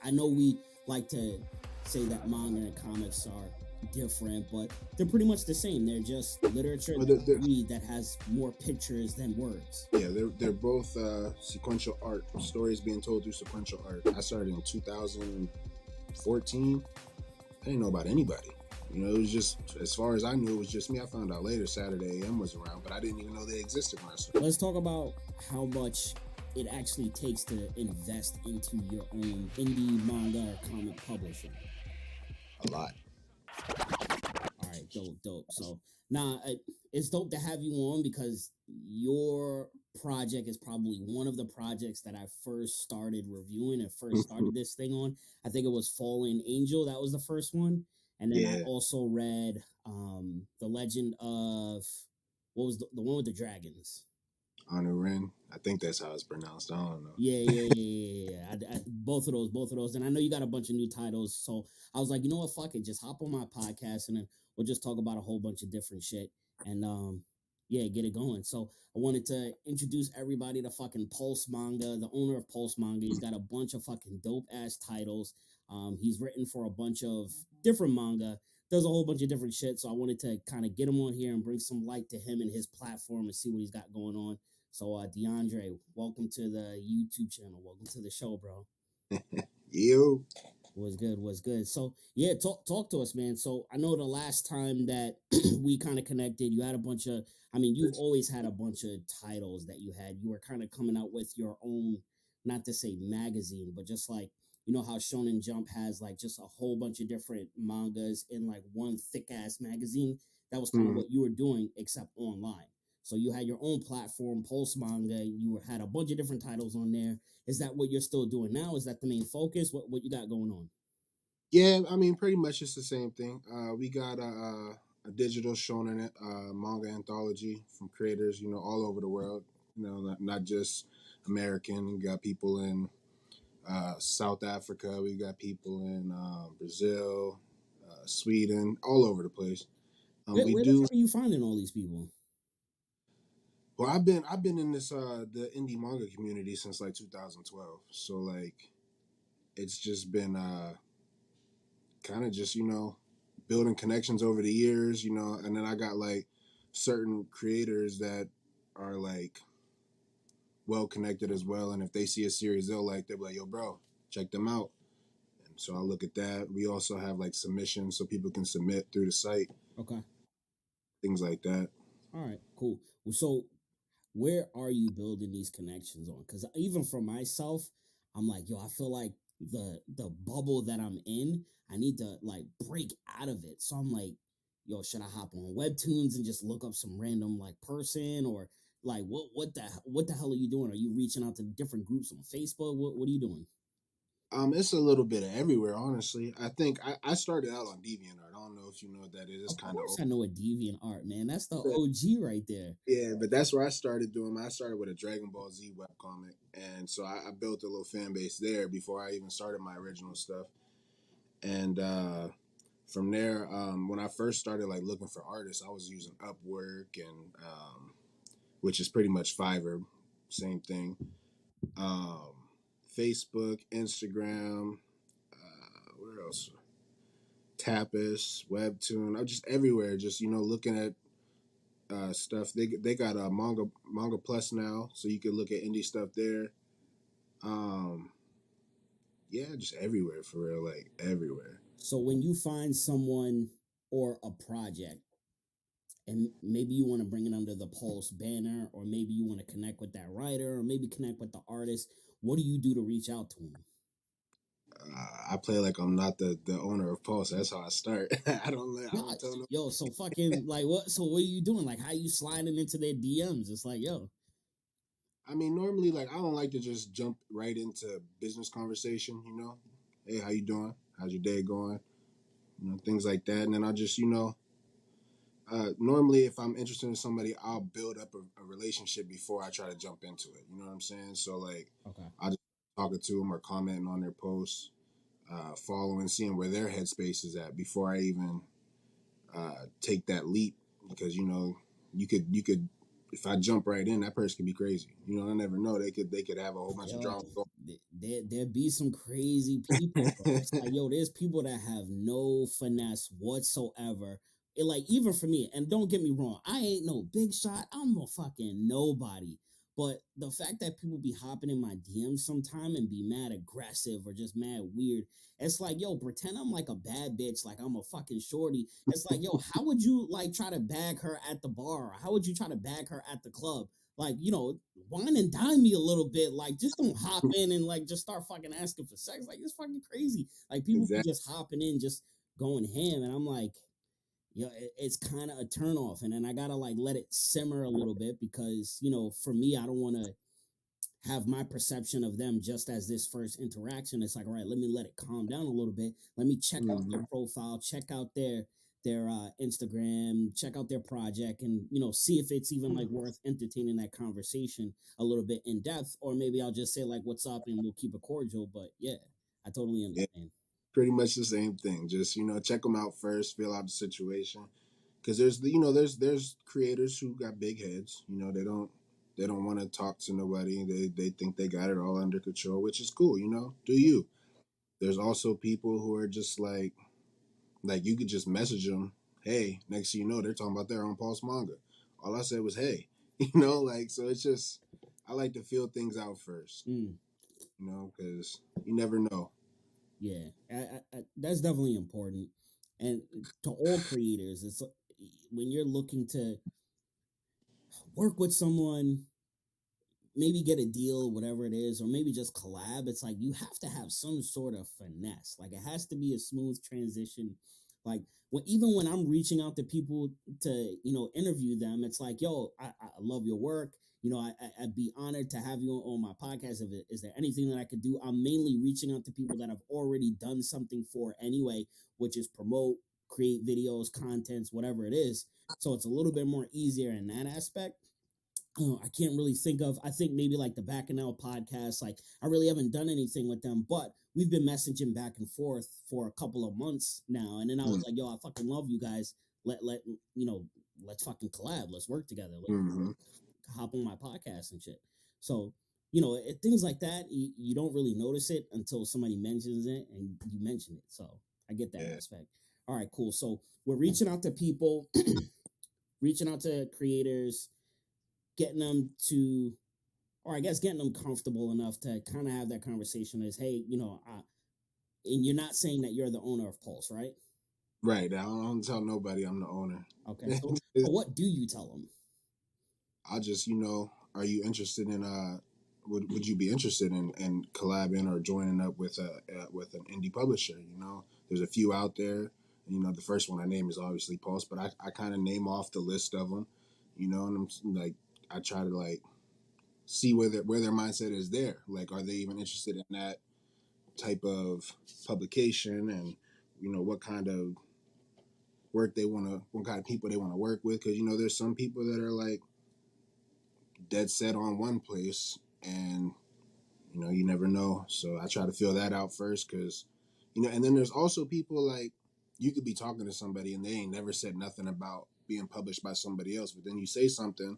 I know we like to say that manga and comics are different, but they're pretty much the same. They're just literature Well, that you read that has more pictures than words. yeah, they're both sequential art, stories being told through sequential art. I started in 2014. I didn't know about anybody. It was just, as far as I knew, it was just me. I found out later Saturday AM was around, but I didn't even know they existed when I started. Let's talk about how much it actually takes to invest into your own indie manga or comic publishing. A lot. All right, dope. So now it's dope to have you on because your project is probably one of the projects that I first started reviewing and first started this thing on. I think it was Fallen Angel. That was the first one. And then I Yeah, also read the Legend of what was the one with the dragons? Annu'rin. I think that's how it's pronounced. I don't know. Yeah. Both of those. And I know you got a bunch of new titles, so I was like, you know what, fuck it, just hop on my podcast and then we'll just talk about a whole bunch of different shit and yeah, get it going. So I wanted to introduce everybody to fucking Pulse Manga, the owner of Pulse Manga. He's got a bunch of fucking dope ass titles. He's written for a bunch of different manga. Does a whole bunch of different shit. So I wanted to kind of get him on here and bring some light to him and his platform and see what he's got going on. So, DeAndre, welcome to the YouTube channel. Welcome to the show, bro. You. Was good. So, yeah, talk to us, man. So, I know the last time that we kind of connected, you had a bunch of, I mean, you've always had a bunch of titles that you had. You were kind of coming out with your own, not to say magazine, but just like, you know how Shonen Jump has like just a whole bunch of different mangas in like one thick ass magazine. That was kind of what you were doing, except online. So you had your own platform, Pulse Manga. You had a bunch of different titles on there. Is that what you're still doing now? Is that the main focus? What you got going on? Yeah, I mean, pretty much it's the same thing. We got a digital shonen manga anthology from creators, all over the world. Not just American. We got people in South Africa. We got people in Brazil, Sweden, all over the place. We Where the do. fuck are you finding all these people? Well, I've been in this the indie manga community since like 2012. So like, it's just been kind of just building connections over the years, and then I got like certain creators that are like well connected as well, and if they see a series they'll be like, yo bro, check them out. And so I look at that. We also have like submissions so people can submit through the site, Okay. things like that. All right. Cool. So where are you building these connections on? Because even for myself, I'm like, yo, I feel like the bubble that I'm in, I need to like break out of it. So I'm like, yo, should I hop on Webtoons and just look up some random like person or like what the hell are you doing? Are you reaching out to different groups on Facebook? What are you doing? It's a little bit of everywhere, honestly. I think I started out on DeviantArt. I don't know if you know what that is. It's Of kind of course, old. I know a deviant art, man. That's the OG right there. Yeah, but that's where I started doing. I started with a Dragon Ball Z webcomic, and so I built a little fan base there before I even started my original stuff. And from there, when I first started like looking for artists, I was using Upwork and which is pretty much Fiverr, same thing. Um, Facebook, Instagram, where else? Tapas, Webtoon. I'm just everywhere, just looking at stuff. They got a manga plus now, so you can look at indie stuff there. Um, yeah, just everywhere for real, like everywhere. So when you find someone or a project, and maybe you want to bring it under the Pulse banner, or maybe you want to connect with that writer, or maybe connect with the artist, what do you do to reach out to them? I play like I'm not the owner of Pulse. That's how I start. I don't tell no. Yo, so fucking like what? So what are you doing? Like how you sliding into their DMs? It's like yo, I mean, normally, like, I don't like to just jump right into business conversation. Hey, how you doing? How's your day going? Things like that. And then I just, normally if I'm interested in somebody, I'll build up a relationship before I try to jump into it. You know what I'm saying? So like, okay, I'll just talking to them or commenting on their posts, following, seeing where their headspace is at before I even take that leap. Because you could if I jump right in, that person could be crazy. You know, I never know. They could have a whole bunch of Yo, drama going. there be some crazy people, bro. It's like, yo, there's people that have no finesse whatsoever. It like even for me, and don't get me wrong, I ain't no big shot. I'm a fucking nobody. But the fact that people be hopping in my DMs sometime and be mad aggressive or just mad weird, it's like, yo, pretend I'm like a bad bitch, like I'm a fucking shorty. It's like, yo, how would you like try to bag her at the bar? Or how would you try to bag her at the club? Like, wine and dine me a little bit. Like, just don't hop in and like just start fucking asking for sex. Like, it's fucking crazy. Like, people be Exactly. just hopping in, just going ham, and I'm like, it's kind of a turn off. And then I gotta like let it simmer a little bit because for me, I don't want to have my perception of them just as this first interaction. It's like, all right, let me let it calm down a little bit. Let me check out their Hmm. profile, check out their Instagram, check out their project, and see if it's even like worth entertaining that conversation a little bit in depth, or maybe I'll just say like, "What's up?" and we'll keep it cordial. But yeah, I totally Yeah, understand. pretty much the same thing. Just check them out first, feel out the situation, because there's creators who got big heads. They don't want to talk to nobody. They think they got it all under control, which is cool. Do you? There's also people who are just like you could just message them, hey, next thing you know, they're talking about their own Pulse Manga. All I said was, hey, like, so it's just, I like to feel things out first, Mm, because you never know. yeah, that's definitely important. And to all creators, it's when you're looking to work with someone, maybe get a deal, whatever it is, or maybe just collab. It's like you have to have some sort of finesse. Like it has to be a smooth transition. Like even when I'm reaching out to people to interview them, it's like, yo, I love your work. I'd be honored to have you on my podcast. Is there anything that I could do? I'm mainly reaching out to people that I've already done something for anyway, which is promote, create videos, contents, whatever it is. So it's a little bit more easier in that aspect. I can't really think of. I think maybe like the Back and L podcast. Like I really haven't done anything with them, but we've been messaging back and forth for a couple of months now. And then I was like, "Yo, I fucking love you guys. Let you know, let's fucking collab. Let's work together. Let's Mm-hmm. hop on my podcast and shit." So things like that, you don't really notice it until somebody mentions it and you mention it. So I get that Yeah. aspect. All right, cool. So we're reaching out to people, reaching out to creators, getting them to, or I guess getting them comfortable enough to kind of have that conversation is, hey, and you're not saying that you're the owner of Pulse, right? Right. I don't tell nobody I'm the owner. Okay. So what do you tell them? I'll just, are you interested in would you be interested in collabing or joining up with with an indie publisher? There's a few out there. The first one I name is obviously Pulse, but I kind of name off the list of them. And I'm like, I try to like see where their mindset is there. Like, are they even interested in that type of publication, and what kind of what kind of people they want to work with? Because there's some people that are like dead set on one place, and you never know. So I try to feel that out first, because and then there's also people like you could be talking to somebody and they ain't never said nothing about being published by somebody else, but then you say something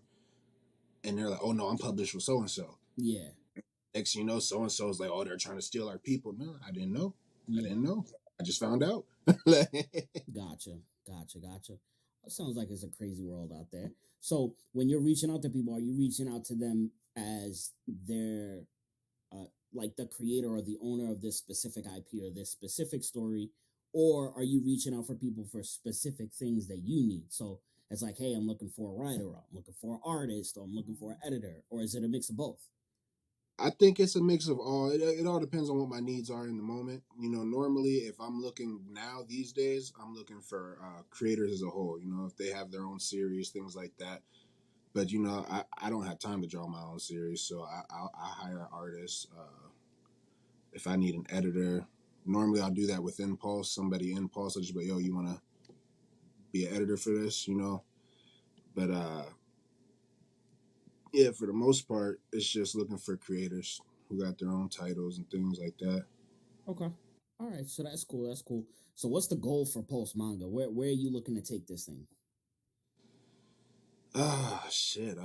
and they're like, oh no, I'm published with so and so. Yeah. Next thing you know, so and so is like, oh, they're trying to steal our people. No, I didn't know. I Yeah. didn't know. I just found out. Gotcha. Gotcha. Gotcha. It sounds like it's a crazy world out there. So when you're reaching out to people, are you reaching out to them as their like the creator or the owner of this specific IP or this specific story, or are you reaching out for people for specific things that you need? So it's like, hey, I'm looking for a writer, or I'm looking for an artist, or I'm looking for an editor, or is it a mix of both? I think it's a mix of all. It all depends on what my needs are in the moment. Normally, if I'm looking now these days, I'm looking for creators as a whole. If they have their own series, things like that. But I don't have time to draw my own series, so I hire artists. If I need an editor, normally I'll do that with Impulse. Somebody in Pulse, I'll just be like, yo, you want to be an editor for this? But yeah, for the most part, it's just looking for creators who got their own titles and things like that. Okay. All right. So that's cool. That's cool. So what's the goal for Pulse Manga? Where are you looking to take this thing? Shit.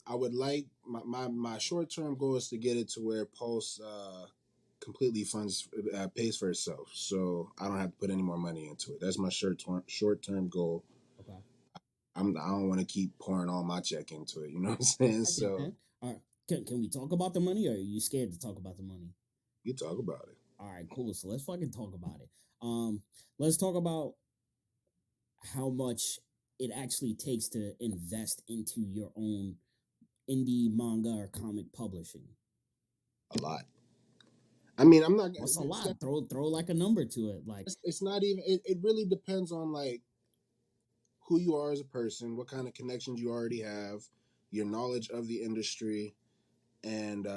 I would like my short term goal is to get it to where Pulse completely funds pays for itself, so I don't have to put any more money into it. That's my short term goal. Okay, I don't want to keep pouring all my check into it. You know what I'm saying? I get So that. All right, can we talk about the money, or are you scared to talk about the money? you talk about it. All right, cool. So let's fucking talk about it. Let's talk about how much it actually takes to invest into your own indie manga or comic publishing. A lot. I mean, I'm not. What's a lot? Throw like a number to it. Like, It's not even. It really depends on like who you are as a person, what kind of connections you already have, your knowledge of the industry, and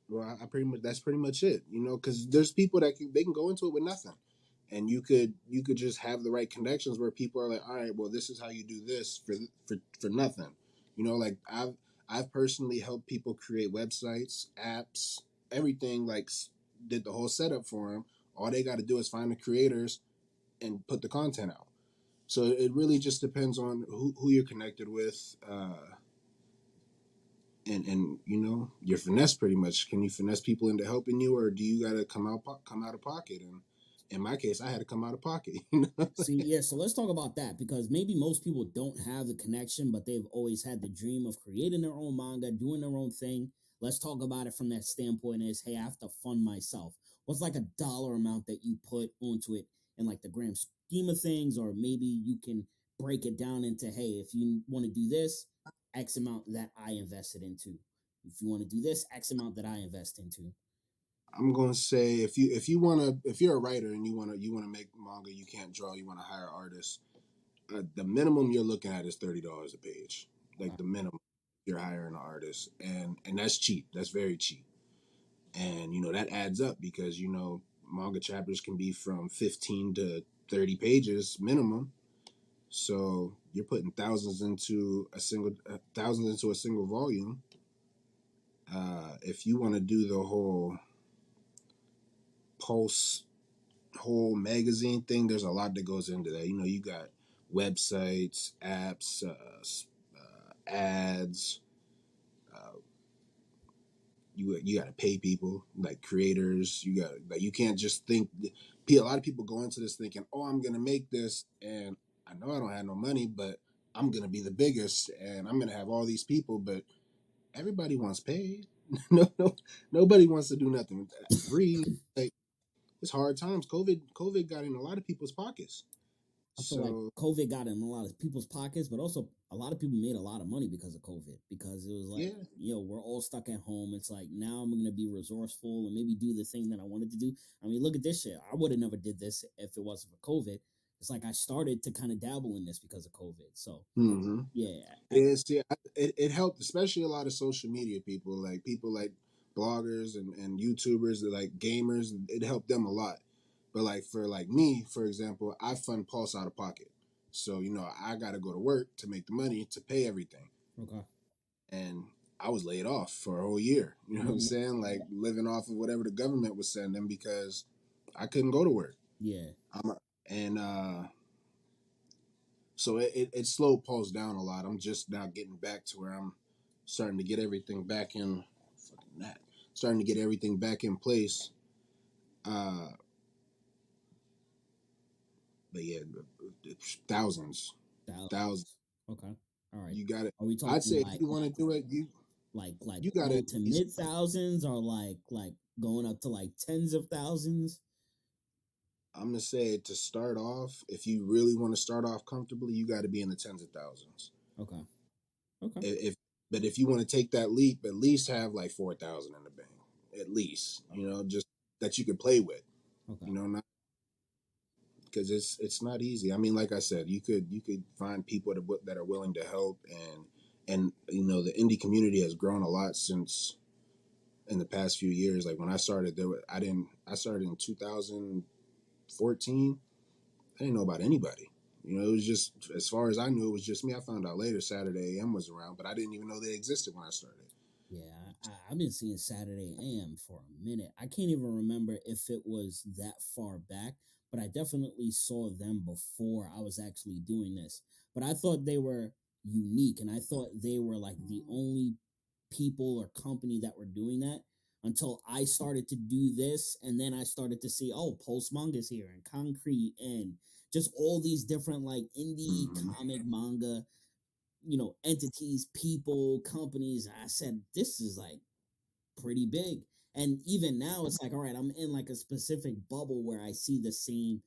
well, I pretty much that's pretty much it. You know, because there's people that they can go into it with nothing, and you could just have the right connections where people are like, all right, well, this is how you do this for nothing. You know, like I've personally helped people create websites, apps, everything. Like did the whole setup for them. All they got to do is find the creators and put the content out. So it really just depends on who you're connected with, and you know your finesse pretty much. Can you finesse people into helping you, or do you got to come out of pocket? And in my case, I had to come out of pocket. You know? see, yeah, so let's talk about that because maybe most people don't have the connection, but they've always had the dream of creating their own manga, doing their own thing. Let's talk about it from that standpoint is, hey, I have to fund myself. What's like a dollar amount that you put onto it in like the grand scheme of things, or maybe you can break it down into, hey, if you want to do this, X amount that I invested into. If you want to do this, X amount that I invest into. I'm gonna say if you're a writer and you wanna make manga, you can't draw, you wanna hire artists. The minimum you're looking at is $30 a page, like Okay. the minimum you're hiring an artist, and that's cheap. That's very cheap. And you know that adds up because you know manga chapters can be from 15 to 30 pages minimum, so you're putting thousands into a single volume. If you want to do the Pulse whole magazine thing, there's a lot that goes into that. You know, you got websites, apps, ads. uh, you got to pay people like creators. You got like you can't just think. A lot of people go into this thinking, "Oh, I'm gonna make this, and I know I don't have no money, but I'm gonna be the biggest, and I'm gonna have all these people." But everybody wants paid. No, nobody wants to do nothing free. Like it's hard times. COVID got in a lot of people's pockets. I feel like So COVID got in a lot of people's pockets, but also a lot of people made a lot of money because of COVID. Because it was like, yeah, we're all stuck at home. It's like now I'm gonna be resourceful and maybe do the thing that I wanted to do. I mean, look at this shit. I would have never did this if it wasn't for COVID. It's like I started to kind of dabble in this because of COVID. So mm-hmm. yeah, Yeah, it helped, especially a lot of social media people like bloggers and YouTubers that like gamers. It helped them a lot. But like for like me, for example, I fund Pulse out of pocket. So, you know, I got to go to work to make the money to pay everything. okay, And I was laid off for a whole year. You know what I'm mm-hmm. saying? Like living off of whatever the government was sending because I couldn't go to work. Yeah, I'm a, and So it slowed Pulse down a lot. I'm just now getting back to where I'm starting to get everything back in. Fucking that. Starting to get everything back in place. Uh, but yeah, thousands, thousands. thousands. Okay, all right. You got it. Are we I'd talking say if you want to do it, like you got to low at to least. mid thousands, or like going up to like tens of thousands? I'm gonna say to start off, if you really want to start off comfortably, you got to be in the tens of thousands. Okay, okay, If but if you want to take that leap, at least have like 4,000 in the bank, at least. You know, just that you could play with. okay. You know, not because it's not easy. I mean, like I said, you could find people that are willing to help, and you know the indie community has grown a lot since in the past few years. Like when I started, I started in 2014. I didn't know about anybody. You know, it was just as far as I knew, it was just me. I found out later Saturday AM was around, but I didn't even know they existed when I started. Yeah, I've been seeing Saturday AM for a minute. I can't even remember if it was that far back, but I definitely saw them before I was actually doing this. But I thought they were unique, and I thought they were like the only people or company that were doing that until I started to do this, and then I started to see, oh, Pulse Manga's here, and Concrete, and just all these different like indie Mm-hmm. comic manga, entities, people, companies. I said, this is like pretty big. And even now, it's like, all right, I'm in like a specific bubble where I see the same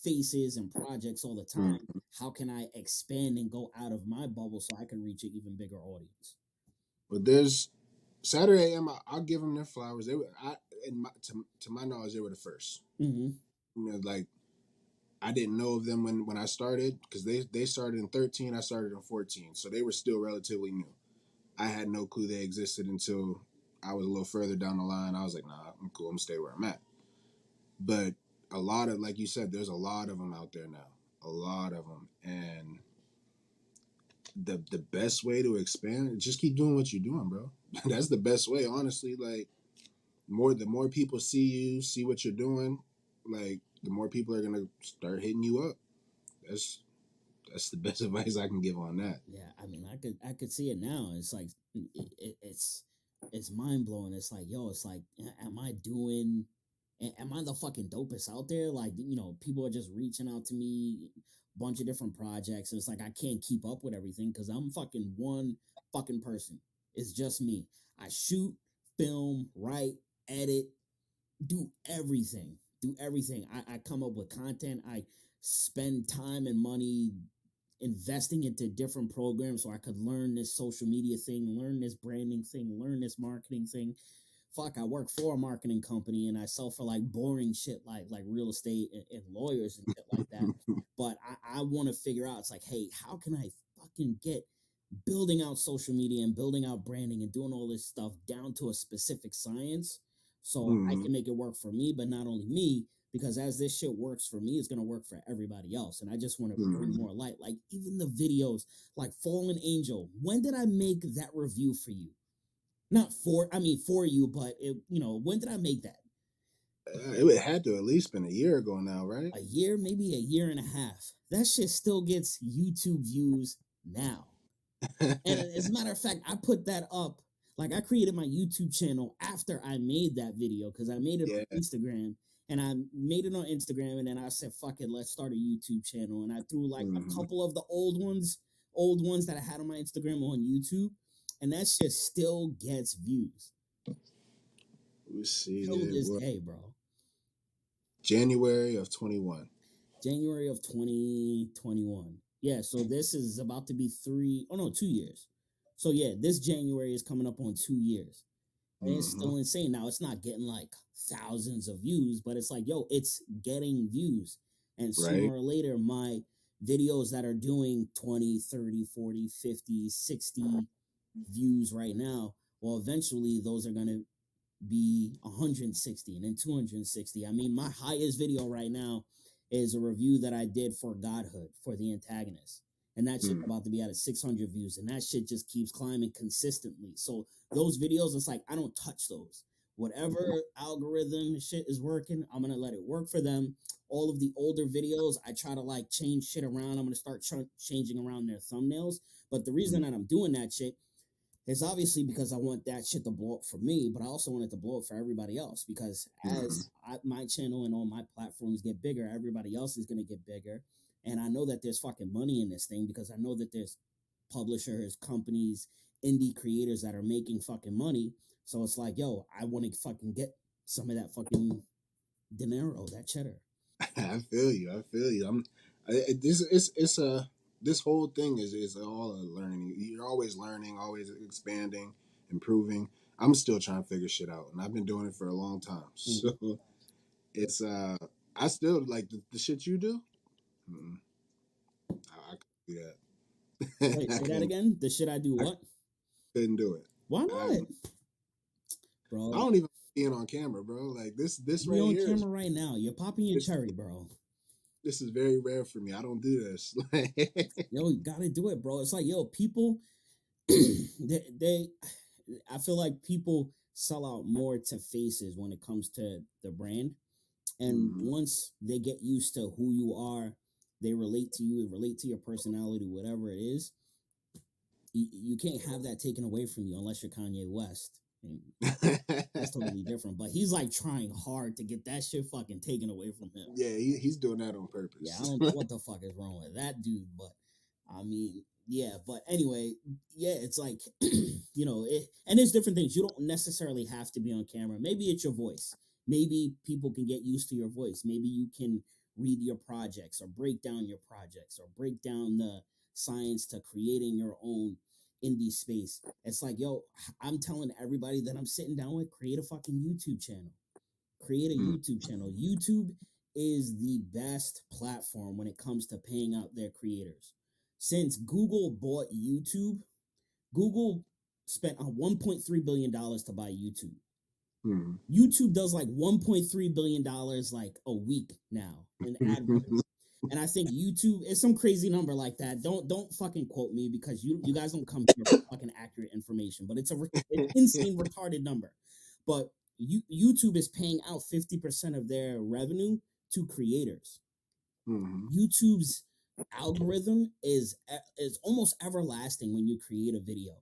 faces and projects all the time. Mm-hmm. How can I expand and go out of my bubble so I can reach an even bigger audience? But there's Saturday AM. I'll give them their flowers. They were, to my knowledge, they were the first. Mm-hmm. Like I didn't know of them when I started because they started in 13. I started in 14, so they were still relatively new. I had no clue they existed until I was a little further down the line. I was like, nah, I'm cool. I'm gonna stay where I'm at. But a lot of, like you said, there's a lot of them out there now. A lot of them, and the best way to expand is just keep doing what you're doing, bro. That's the best way, honestly. Like the more people see you, see what you're doing, like the more people are gonna start hitting you up. That's that's the best advice I can give on that. Yeah, I mean, I could see it now. It's like it's mind blowing. It's like, yo, it's like, am I doing? Am I the fucking dopest out there? Like, people are just reaching out to me, bunch of different projects. And it's like I can't keep up with everything because I'm fucking one fucking person. It's just me. I shoot, film, write, edit, do everything. Do everything. I come up with content. I spend time and money investing into different programs so I could learn this social media thing, learn this branding thing, learn this marketing thing. Fuck, I work for a marketing company and I sell for like boring shit like real estate and lawyers and shit like that. But I want to figure out, it's like, hey, how can I fucking get building out social media and building out branding and doing all this stuff down to a specific science so I Mm-hmm. can make it work for me, but not only me, because as this shit works for me, it's gonna work for everybody else. And I just want to bring Mm-hmm. more light. Like even the videos, like Fallen Angel. When did I make that review for you? Not for, I mean for you, but when did I make that? It had to at least been a year ago now, right? A year, maybe a year and a half. That shit still gets YouTube views now. And as a matter of fact, I put that up. Like I created my YouTube channel after I made that video because I made it on Yeah. Instagram and I made it on Instagram and then I said, fuck it, let's start a YouTube channel. And I threw like a Mm-hmm. couple of the old ones that I had on my Instagram on YouTube. And that shit still gets views We see till that this what day, bro. January of 21. January of 2021. Yeah, so this is about to be 2 years. So yeah, this January is coming up on 2 years. And it's Mm-hmm. still insane. Now it's not getting like thousands of views, but it's like, yo, it's getting views. And sooner Right. or later, my videos that are doing 20, 30, 40, 50, 60 views right now, well, eventually those are going to be 160 and then 260. I mean, my highest video right now is a review that I did for Godhood for the antagonist. And that shit's Mm. about to be at 600 views. And that shit just keeps climbing consistently. So those videos, it's like, I don't touch those. Whatever algorithm shit is working, I'm going to let it work for them. All of the older videos, I try to like change shit around. I'm going to start changing around their thumbnails. But the reason that I'm doing that shit, it's obviously because I want that shit to blow up for me, but I also want it to blow up for everybody else because Mm-hmm. my channel and all my platforms get bigger, everybody else is going to get bigger. And I know that there's fucking money in this thing because I know that there's publishers, companies, indie creators that are making fucking money. So it's like, yo, I want to fucking get some of that fucking dinero, that cheddar. I feel you. I feel you. This it's a this whole thing is all a learning. You're always learning, always expanding, improving. I'm still trying to figure shit out, and I've been doing it for a long time. Mm. So it's I still like the shit you do. Mm-mm, I couldn't do that. Wait, say that again. The shit I do I what? couldn't do it. Why I not? I Bro, don't even like being on camera, bro. Like this we right on here camera right now. You're popping your is cherry, bro. this is very rare for me. I don't do this. Yo, you gotta do it, bro. It's like, yo, people, they, I feel like people sell out more to faces when it comes to the brand. And once they get used to who you are, they relate to you, relate to your personality, whatever it is, you can't have that taken away from you unless you're Kanye West. And that's totally different. But he's like trying hard to get that shit fucking taken away from him. Yeah, he's doing that on Yeah, I purpose. don't know what the fuck is wrong with that dude, but I mean, yeah, but anyway, yeah, it's like, and there's different things. You don't necessarily have to be on camera. Maybe it's your voice. Maybe people can get used to your voice. Maybe you can read your projects or break down your projects or break down the science to creating your own indie space. It's like, yo, I'm telling everybody that I'm sitting down with, create a fucking YouTube channel. Create a YouTube channel. YouTube is the best platform when it comes to paying out their creators. Since Google bought YouTube, Google spent $1.3 billion to buy YouTube. YouTube does like $1.3 billion like a week now in ad revenue. And I think YouTube is some crazy number like that. Don't fucking quote me because you guys don't come here for fucking accurate information. But it's it's insane retarded number. But YouTube is paying out 50% of their revenue to creators. YouTube's algorithm is almost everlasting when you create a video.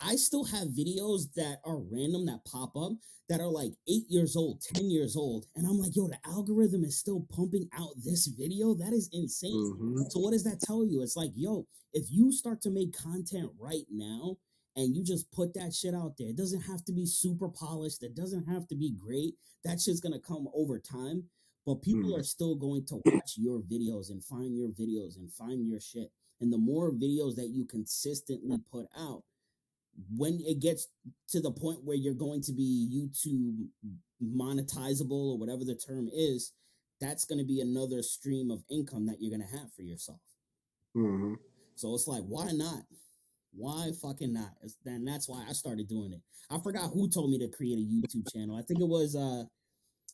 I still have videos that are random that pop up that are like 8 years old, 10 years old. And I'm like, yo, the algorithm is still pumping out this video. That is insane. So what does that tell you? It's like, yo, if you start to make content right now and you just put that shit out there, it doesn't have to be super polished. It doesn't have to be great. That shit's going to come over time. But people are still going to watch your videos and find your videos and find your shit. And the more videos that you consistently put out, when it gets to the point where you're going to be YouTube monetizable or whatever the term is, that's going to be another stream of income that you're going to have for yourself. So it's like, why not? Why fucking not? And that's why I started doing it. I forgot who told me to create a YouTube channel. I think it was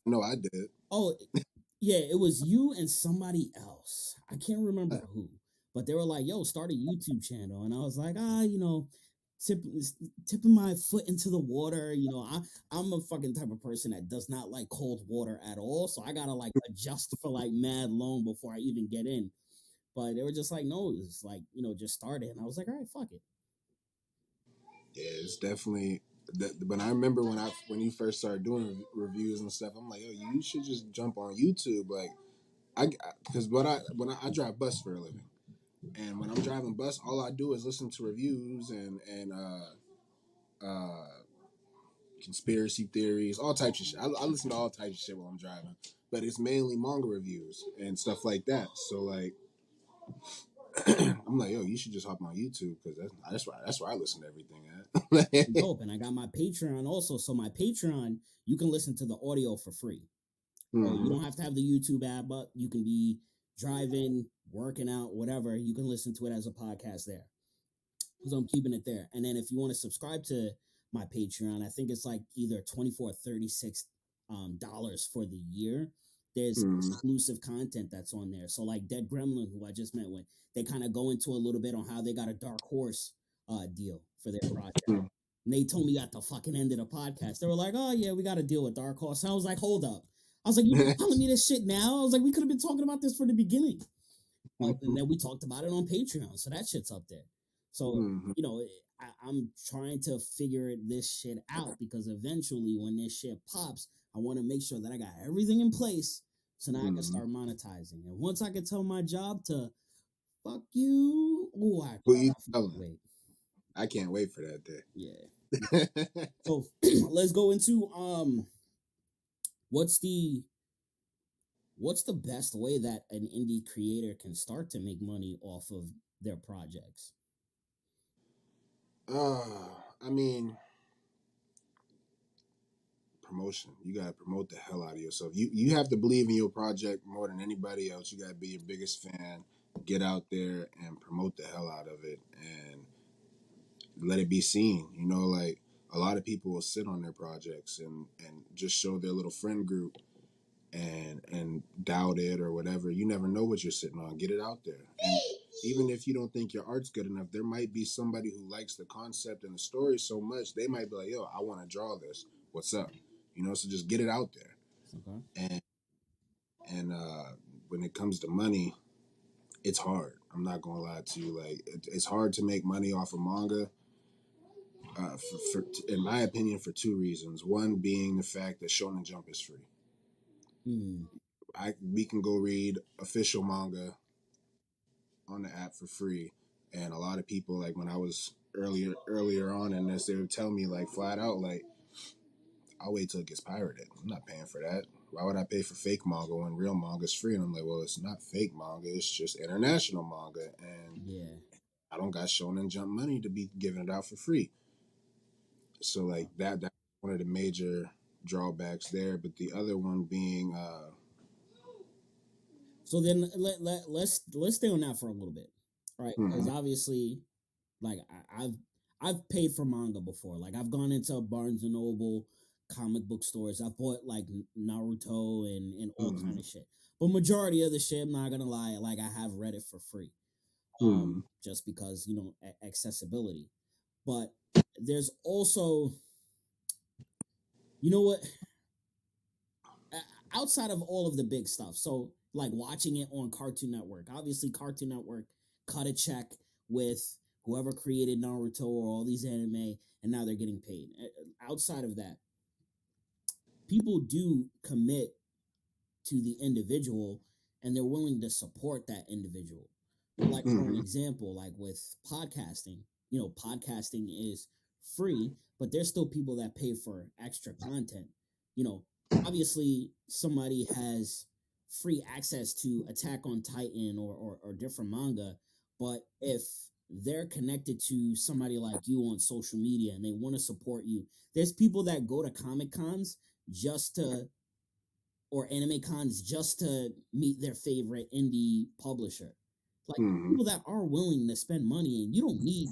No, I did. Oh, yeah, it was you and somebody else. I can't remember who, but they were like, "Yo, start a YouTube channel," and I was like, tipping my foot into the water. I'm a fucking type of person that does not like cold water at all, so I gotta like adjust for like mad long before I even get in. But they were just like, "No, it's like just start it," and I was like, "All right, fuck it." Yeah, it's definitely. But I remember when you first started doing reviews and stuff, I'm like, yo, you should just jump on YouTube, like because I drive bus for a living, and when I'm driving bus, all I do is listen to reviews and conspiracy theories, all types of shit. I listen to all types of shit while I'm driving, but it's mainly manga reviews and stuff like that. So like, I'm like, yo, you should just hop on YouTube because that's where I listen to everything at. Dope, and I got my Patreon also. So my Patreon, you can listen to the audio for free. So you don't have to have the YouTube app, but you can be driving, working out, whatever. You can listen to it as a podcast there. So I'm keeping it there. And then if you want to subscribe to my Patreon, I think it's like either $24 or $36 for the year. There's exclusive content that's on there. So like Dead Gremlin, who I just met with, they kind of go into a little bit on how they got a Dark Horse deal for their project. And they told me at the fucking end of the podcast, they were like, "Oh yeah, we got to deal with Dark Horse." And I was like, "Hold up." I was like, "You telling me this shit now?" I was like, "We could have been talking about this from the beginning." And then we talked about it on Patreon, so that shit's up there. So I'm trying to figure this shit out because eventually, when this shit pops, I want to make sure that I got everything in place so now I can start monetizing. And once I can tell my job to fuck you, I Who you can't telling? wait. I can't wait for that day. Yeah. So let's go into what's the best way that an indie creator can start to make money off of their projects? I mean, promotion. You gotta promote the hell out of yourself. You have to believe in your project more than anybody else. You gotta be your biggest fan. Get out there and promote the hell out of it and let it be seen. Like a lot of people will sit on their projects and just show their little friend group and doubt it or whatever. You never know what you're sitting on. Get it out there. And even if you don't think your art's good enough, there might be somebody who likes the concept and the story so much, they might be like, yo, I want to draw this. What's up? So just get it out there. Okay. And And when it comes to money, it's hard. I'm not gonna lie to you. Like it's hard to make money off of manga. In my opinion, for two reasons. One being the fact that Shonen Jump is free. Mm. We can go read official manga on the app for free, and a lot of people, like when I was earlier on in this, they would tell me like flat out like, I'll wait till it gets pirated. I'm not paying for that. Why would I pay for fake manga when real manga is free? And I'm like, well, it's not fake manga. It's just international manga, and Yeah. I don't got Shonen Jump money to be giving it out for free. So like that's one of the major drawbacks there. But the other one being, So then let's stay on that for a little bit, right? Because hmm, obviously, like I've paid for manga before. Like I've gone into Barnes and Noble, comic book stores. I've bought like Naruto and all kind hmm, of shit. But majority of the shit, I'm not gonna lie, like I have read it for free, hmm, just because accessibility. But there's also, you know what, outside of all of the big stuff. So like watching it on Cartoon Network. Obviously, Cartoon Network cut a check with whoever created Naruto or all these anime, and now they're getting paid. Outside of that, people do commit to the individual and they're willing to support that individual. Like for an hmm, example, like with podcasting, podcasting is free, but there's still people that pay for extra content. You know, obviously somebody has free access to Attack on Titan or different manga, but if they're connected to somebody like you on social media and they want to support you, there's people that go to Comic Cons just to or anime cons just to meet their favorite indie publisher. Like hmm. people that are willing to spend money, and you don't need.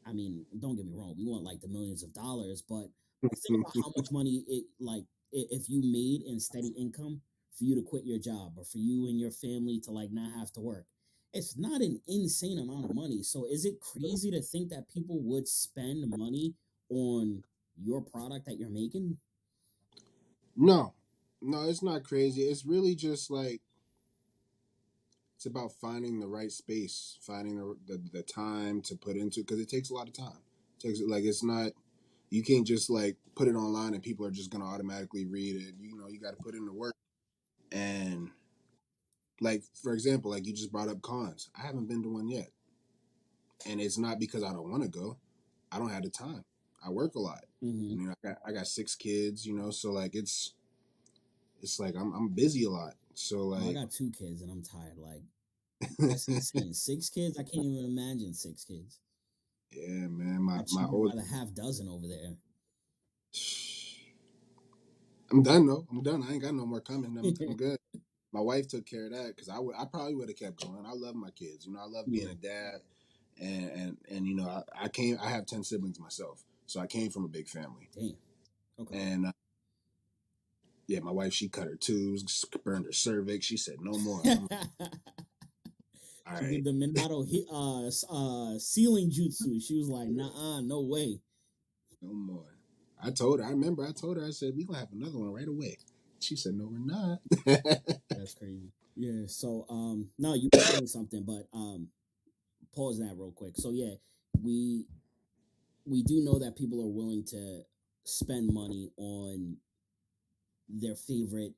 I mean, don't get me wrong, we want like the millions of dollars, but like think about how much money it like if you made in steady income for you to quit your job or for you and your family to like not have to work. It's not an insane amount of money. So is it crazy to think that people would spend money on your product that you're making? No, no, it's not crazy. It's really just like it's about finding the right space, finding the time to put into because it takes a lot of time. It takes like it's not you can't just like put it online and people are just gonna automatically read it. You know, you got to put in the work. And like for example, like you just brought up cons. I haven't been to one yet, and it's not because I don't want to go. I don't have the time. I work a lot. Mm-hmm. You know, I got 6 kids. You know, so like it's like I'm busy a lot. So Oh, I like got 2 kids and I'm tired. Like that's insane. 6 kids? I can't even imagine 6 kids. yeah, man. Got My children old by the half dozen over there. I'm done though. I'm done. I ain't got no more coming. I'm good. My wife took care of that because I probably would have kept going. I love my kids. You know, I love being Yeah. a dad, and you know, I have 10 siblings myself, so I came from a big family. Damn. Okay. And yeah, my wife she cut her tubes, burned her cervix. She said no more. I'm like, all She right, did the Minato sealing jutsu. She was like, nah, no way. no more. I told her. I remember. I told her. I said we gonna have another one right away. She said no, we're not. That's crazy. Yeah. So no, you were saying something, but pause that real quick. So yeah, we we do know that people are willing to spend money on their favorite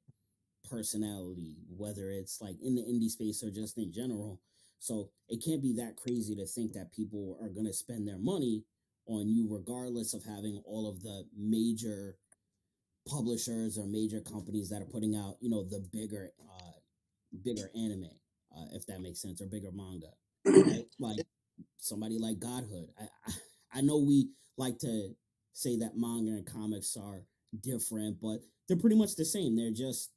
personality, whether it's like in the indie space or just in general. So it can't be that crazy to think that people are going to spend their money on you, regardless of having all of the major publishers or major companies that are putting out, the bigger anime, if that makes sense, or bigger manga, right? Like somebody like Godhood. I know we like to say that manga and comics are different, but they're pretty much the same. They're just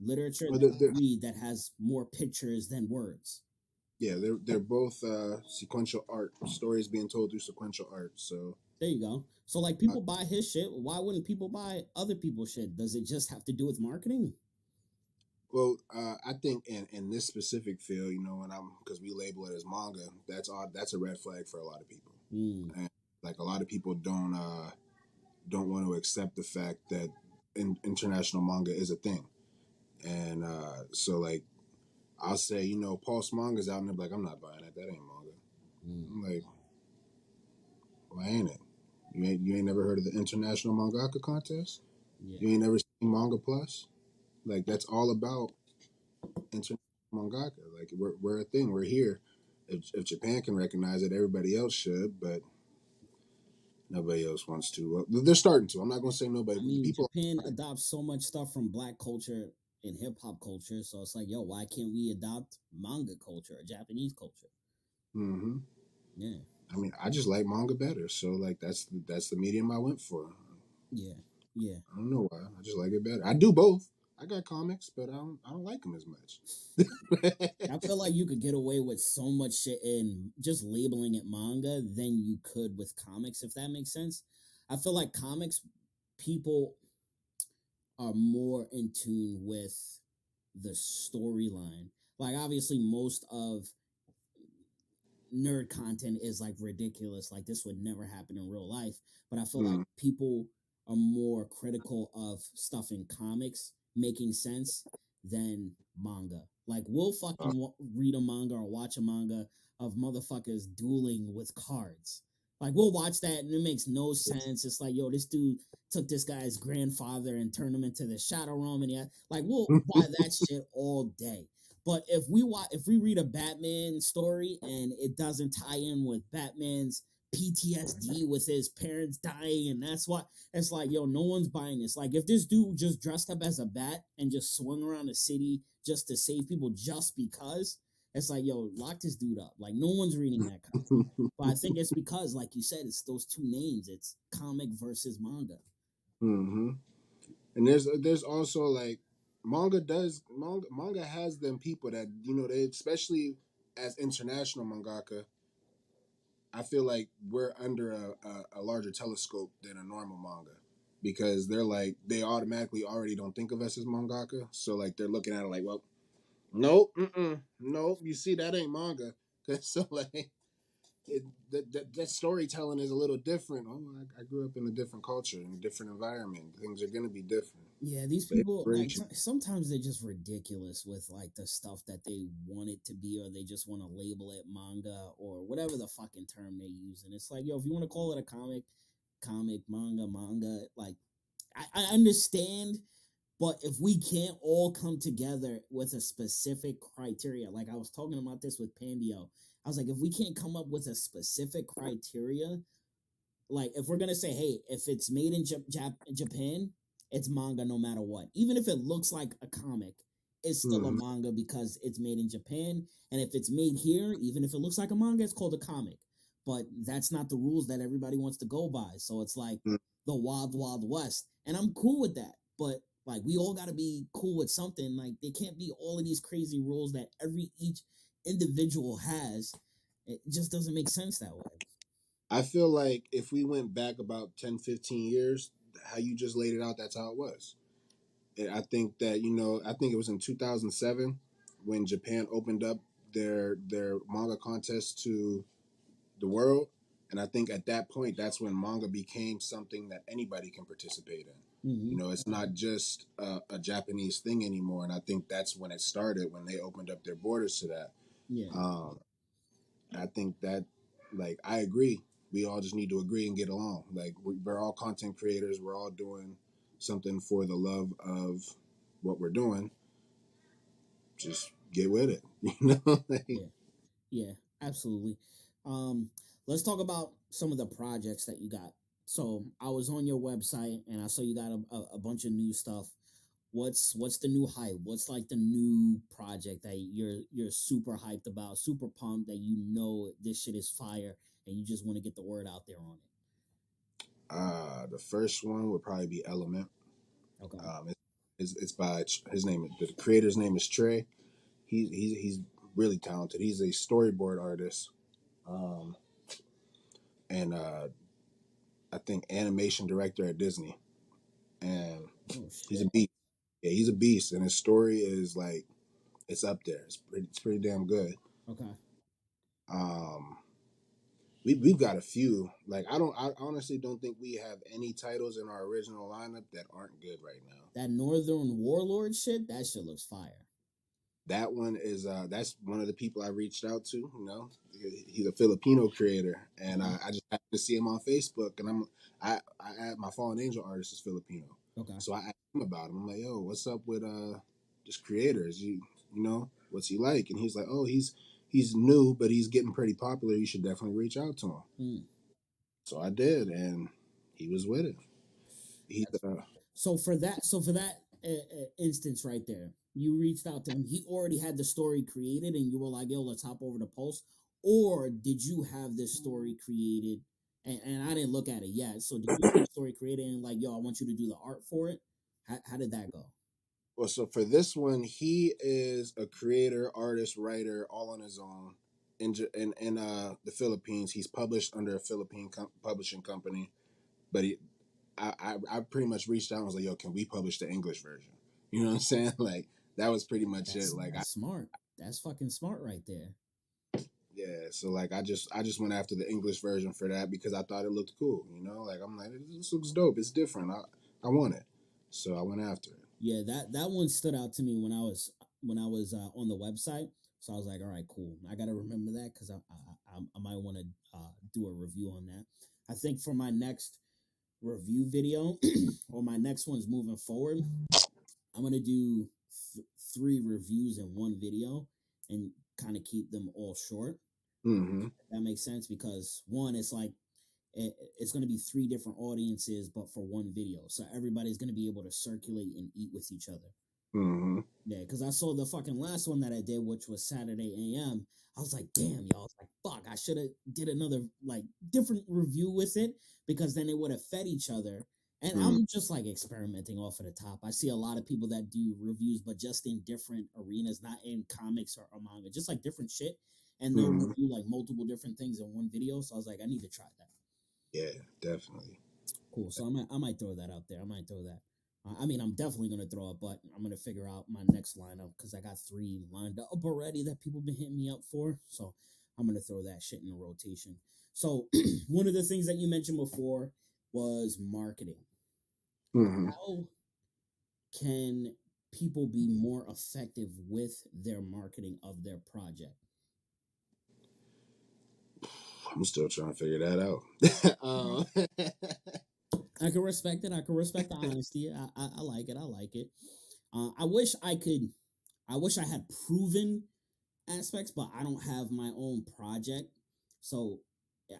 literature Well, that you read that has more pictures than words. yeah, they're both sequential art stories being told through sequential art. So There you go. So like people buy his shit. Why wouldn't people buy other people's shit? Does it just have to do with marketing? well, I think in this specific field, you know, when I'm because we label it as manga, that's a red flag for a lot of people, Mm, and like a lot of people don't want to accept the fact that international manga is a thing. And so like I'll say, you know, Pulse Manga's out, and they're like, I'm not buying that. That ain't manga. Mm. I'm like, why ain't it? You ain't never heard of the International Mangaka Contest? Yeah. You ain't never seen Manga Plus? Like that's all about international mangaka. Like we're a thing. We're here. If Japan can recognize it, everybody else should, but nobody else wants to. Well, they're starting to. I'm not going to say nobody. I The mean, people. Japan adopts so much stuff from black culture and hip hop culture, so it's like, yo, why can't we adopt manga culture or Japanese culture? Mm-hmm. Yeah, I mean, I just like manga better. So like that's the medium I went for. yeah, yeah. I don't know why. I just like it better. I do both. I got comics, but I don't like them as much. I feel like you could get away with so much shit in just labeling it manga than you could with comics, if that makes sense. I feel like comics people are more in tune with the storyline. Like obviously most of nerd content is like ridiculous. Like this would never happen in real life. But I feel like Mm. people are more critical of stuff in comics making sense than manga. Like we'll Uh, fucking read a manga or watch a manga of motherfuckers dueling with cards. Like we'll watch that and it makes no sense. It's like, yo, this dude took this guy's grandfather and turned him into the Shadow Roman. Yeah, like we'll buy that shit all day. But if we read a Batman story and it doesn't tie in with Batman's PTSD with his parents dying, and that's why it's like, yo, no one's buying this. Like, if this dude just dressed up as a bat and just swung around the city just to save people just because, it's like, yo, lock this dude up. Like, no one's reading that content. But I think it's because, like you said, it's those two names. It's comic versus manga. mm-hmm. And there's also like manga has them people that you know they especially as international mangaka. I feel like we're under a larger telescope than a normal manga because they're like they automatically already don't think of us as mangaka, so like they're looking at it like, well, nope, nope. You see, that ain't manga. So like that storytelling is a little different. Oh, I grew up in a different culture, in a different environment. Things are gonna be different. Yeah, these The people like inspiration. sometimes they're just ridiculous with like the stuff that they want it to be, or they just want to label it manga or whatever the fucking term they use. And it's like, yo, if you want to call it a comic, manga, like I understand, but if we can't all come together with a specific criteria, like I was talking about this with Pandio, I was like, if we can't come up with a specific criteria, like if we're gonna say, hey, if it's made in Japan, it's manga no matter what. Even if it looks like a comic, it's still a Mm-hmm. manga because it's made in Japan. And if it's made here, even if it looks like a manga, it's called a comic. But that's not the rules that everybody wants to go by. So it's like the wild, wild west. And I'm cool with that. But like we all gotta be cool with something. Like there can't be all of these crazy rules that each individual has. It just doesn't make sense that way. I feel like if we went back about 10, 15 years, how you just laid it out, that's how it was. And I think that, you know, I think it was in 2007 when Japan opened up their manga contest to the world. And I think at that point, that's when manga became something that anybody can participate in. Mm-hmm. You know, it's not just a Japanese thing anymore. And I think that's when it started, when they opened up their borders to that. Yeah. Um, I think that, like, I agree. We all just need to agree and get along. Like, we're all content creators. We're all doing something for the love of what we're doing. Just get with it. You know? Like, Yeah. Yeah, absolutely. Um, let's talk about some of the projects that you got. So I was on your website and I saw you got a bunch of new stuff. What's the new hype? What's like the new project that you're super hyped about, super pumped that you know this shit is fire and you just want to get the word out there on the first one would probably be Element. it? Okay. It's by his name. The creator's name is Trey. He's really talented. He's a storyboard artist, um, and I think animation director at Disney. And Oh he's a shit. beast. Yeah, he's a beast, and his story is like it's up there. It's pretty damn good. Okay. Um, we've got a few. Like I honestly don't think we have any titles in our original lineup that aren't good right now. That Northern Warlord shit, that shit looks fire. That one is that's one of the people I reached out to. You know, he's a Filipino creator, and I just happened to see him on Facebook, and I my Fallen Angel artist is Filipino, Okay. so I asked him about him. I'm like, yo, what's up with just creators? You know, what's he like? And he's like, oh, he's new, but he's getting pretty popular. You should definitely reach out to him. Mm. So I did, and he was with it. He's So for that instance right there, you reached out to him. He already had the story created, and you were like, "Yo, let's hop over to Pulse." Or did you have this story created? And I didn't look at it yet. So did you have the story created and like, "Yo, I want you to do the art for it"? How did that go? well, so for this one, he is a creator, artist, writer, all on his own. In the Philippines, he's published under a Philippine publishing company, but I pretty much reached out and was like, "Yo, can we publish the English version?" You know what I'm saying? Like that was pretty much it. Like That's smart. That's fucking smart right there. yeah, so like I just went after the English version for that because I thought it looked cool. You know, like I'm like this looks dope. It's different. I want it, so I went after it. Yeah, that one stood out to me when I was on the website. So I was like, all right, cool. I got to remember that because I might want to do a review on that. I think for my next review video or my next one's moving forward, I'm gonna do 3 reviews in one video and kind of keep them all short. Mm-hmm. That makes sense because one, it's like it's going to be 3 different audiences, but for one video, so everybody's going to be able to circulate and eat with each other. Mm-hmm. Yeah, because I saw the fucking last one that I did, which was Saturday AM. I was like, damn, y'all. I was like, fuck, I should have did another like different review with it because then it would have fed each other. And Mm-hmm. I'm just like experimenting off of the top. I see a lot of people that do reviews, but just in different arenas, not in comics or manga, just like different shit. And they'll Mm-hmm. review like multiple different things in one video. So I was like, I need to try that. Yeah, definitely. Cool. So I might throw that out there. I might throw that. I mean, I'm definitely gonna throw it, but I'm gonna figure out my next lineup because I got 3 lined up already that people been hitting me up for. So I'm gonna throw that shit in a rotation. So one of the things that you mentioned before was marketing. Mm-hmm. How can people be more effective with their marketing of their project? I'm still trying to figure that out. I can respect it. I can respect the honesty. I like it. I like it. I wish I could. I wish I had proven aspects, but I don't have my own project. So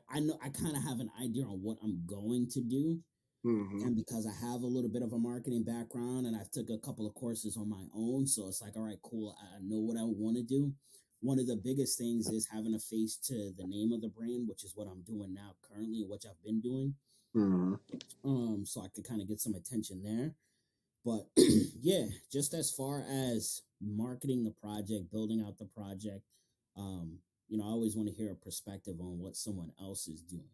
I know I kind of have an idea on what I'm going to do. Mm-hmm. And because I have a little bit of a marketing background and I've took a couple of courses on my own, so it's like, all right, cool. I know what I want to do. One of the biggest things is having a face to the name of the brand, which is what I'm doing now currently, which I've been doing. Mm-hmm. So I could kind of get some attention there. But yeah, just as far as marketing the project, building out the project, I always want to hear a perspective on what someone else is doing.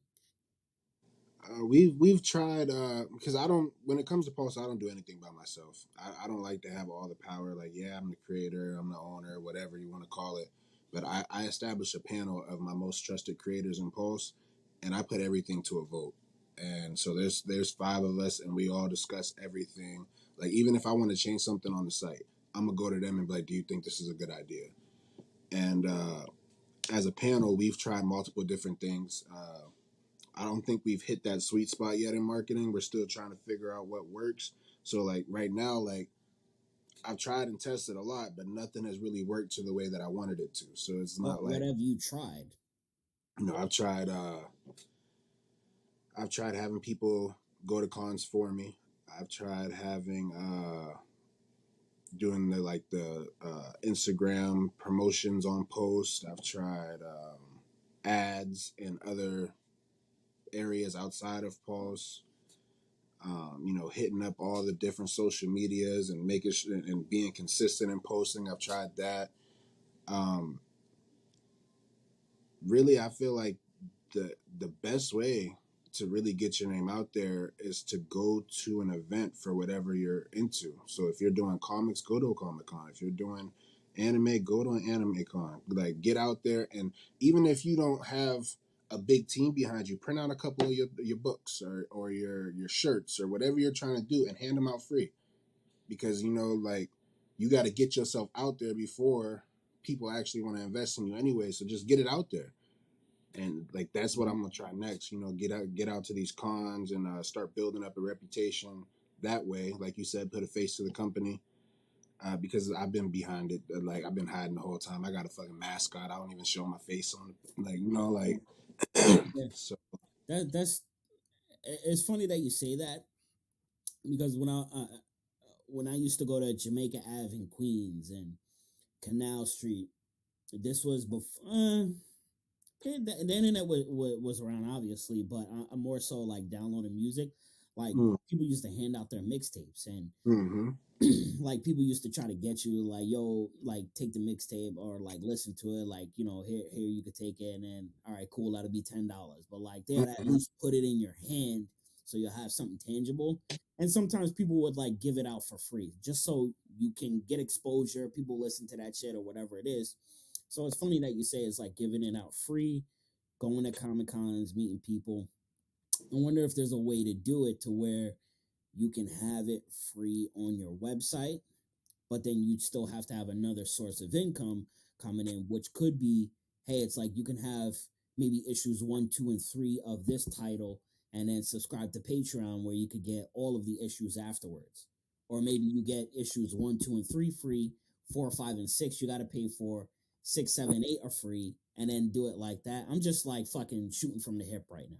We've tried because I don't when it comes to Pulse I don't do anything by myself. I don't like to have all the power. Like yeah, I'm the creator, I'm the owner, whatever you want to call it. But I establish a panel of my most trusted creators in Pulse, and I put everything to a vote. And so there's 5 of us, and we all discuss everything. Like even if I want to change something on the site, I'm gonna go to them and be like, "Do you think this is a good idea?" And as a panel, we've tried multiple different things. I don't think we've hit that sweet spot yet in marketing. We're still trying to figure out what works. So like right now, like I've tried and tested a lot, but nothing has really worked to the way that I wanted it to. So it's not What like have you tried? I've tried having people go to cons for me. I've tried having doing the Instagram promotions on post. I've tried ads in other areas outside of Pulse. Hitting up all the different social medias and making sure and being consistent in posting. I've tried that. Um, Really, I feel like the best way to really get your name out there is to go to an event for whatever you're into. So if you're doing comics, go to a Comic Con. If you're doing anime, go to an anime con. Like get out there, and even if you don't have a big team behind you, print out a couple of your books or your shirts or whatever you're trying to do and hand them out free. Because, you know, like, you got to get yourself out there before people actually want to invest in you anyway. So just get it out there. And like, that's what I'm going to try next, you know, get out to these cons and start building up a reputation that way. Like you said, put a face to the company. Because I've been behind it, like I've been hiding the whole time. I got a fucking mascot. I don't even show my face on, like, you know, like. Yeah. So. That's it's funny that you say that, because when I used to go to Jamaica Ave in Queens and Canal Street, this was before the internet was around, obviously, but I'm more so like downloading music. Like, people used to hand out their mixtapes, and Mm-hmm. like, people used to try to get you, like, yo, like, take the mixtape, or like, listen to it, like, you know, here you could take it, and then, all right, cool, that'll be $10. But like, they'd at Mm-hmm. least put it in your hand so you'll have something tangible. And sometimes people would like give it out for free just so you can get exposure, people listen to that shit or whatever it is. So it's funny that you say it's like giving it out free, going to Comic Cons, meeting people. I wonder if there's a way to do it to where you can have it free on your website, but then you'd still have to have another source of income coming in, which could be, hey, it's like you can have maybe issues 1, 2, and 3 of this title, and then subscribe to Patreon where you could get all of the issues afterwards. Or maybe you get issues 1, 2, and 3 free, 4, 5, and 6 you got to pay for, 6, 7, 8 are free, and then do it like that. I'm just like fucking shooting from the hip right now.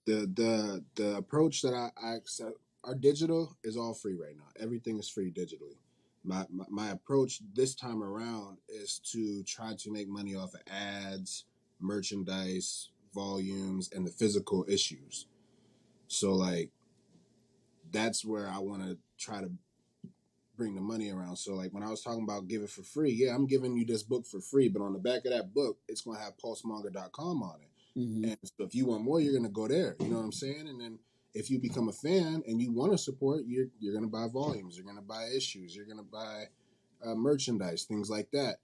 The approach that I accept, our digital is all free right now. Everything is free digitally. My approach this time around is to try to make money off of ads, merchandise, volumes, and the physical issues. So like, that's where I want to try to bring the money around. So like, when I was talking about give it for free, yeah, I'm giving you this book for free, but on the back of that book, it's gonna have pulsemanga.com on it. Mm-hmm. And so if you want more, you're gonna go there. You know what I'm saying? And then if you become a fan and you want to support, you're gonna buy volumes, you're gonna buy issues, you're gonna buy merchandise, things like that.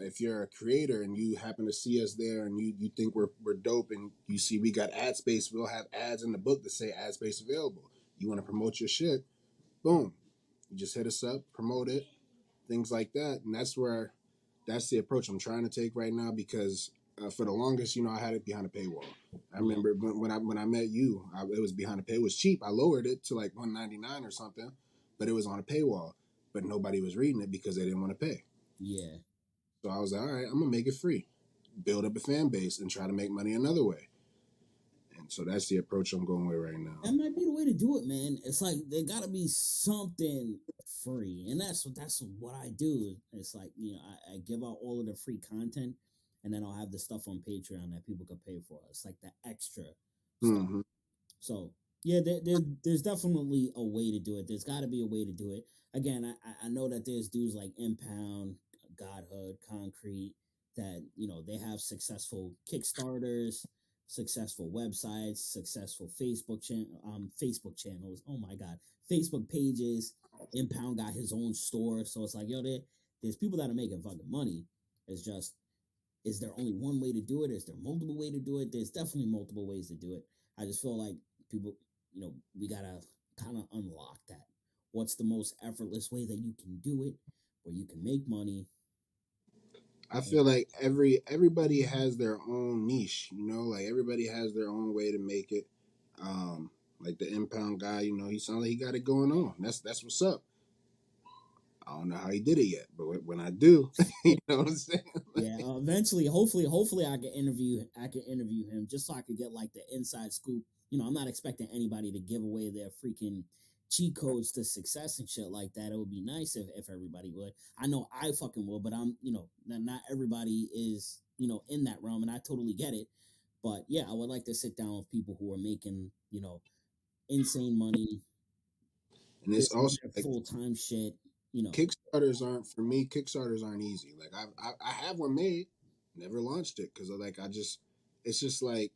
If you're a creator and you happen to see us there and you think we're dope and you see we got ad space, we'll have ads in the book that say ad space available. You want to promote your shit, boom, you just hit us up, promote it, things like that. And that's the approach I'm trying to take right now, because for the longest, you know, I had it behind a paywall. I Yeah. remember when I met you, it was behind a pay. It was cheap. I lowered it to like $1.99 or something, but it was on a paywall. But nobody was reading it because they didn't want to pay. Yeah. So I was like, all right, I'm gonna make it free, build up a fan base, and try to make money another way. And so that's the approach I'm going with right now. That might be the way to do it, man. It's like there got to be something free, and that's what I do. It's like, you know, I give out all of the free content, and then I'll have the stuff on Patreon that people could pay for. It's like the extra stuff. Mm-hmm. So yeah, there's definitely a way to do it. There's got to be a way to do it. Again, I know that there's dudes like Impound, Godhood, Concrete, that, you know, they have successful Kickstarters, successful websites, successful Facebook channels. Oh my God, Facebook pages. Impound got his own store, so it's like, yo, there's people that are making fucking money. It's just, is there only one way to do it? Is there multiple way to do it? There's definitely multiple ways to do it. I just feel like people, you know, we gotta kind of unlock that. What's the most effortless way that you can do it, where you can make money? I feel like everybody has their own niche, you know, like everybody has their own way to make it. Like the impound guy, you know, he sounds like he got it going on. That's what's up. I don't know how he did it yet, but when I do, you know what I'm saying? Yeah, eventually, hopefully, I can interview him just so I could get like the inside scoop. You know, I'm not expecting anybody to give away their freaking cheat codes to success and shit like that. It would be nice if everybody would. I know I fucking will, but I'm, you know, not everybody is, you know, in that realm, and I totally get it. But yeah, I would like to sit down with people who are making, you know, insane money. And it's This is also their like, full time shit. You know, Kickstarters aren't for me. Kickstarters aren't easy. Like I have one made, never launched it because like it's just like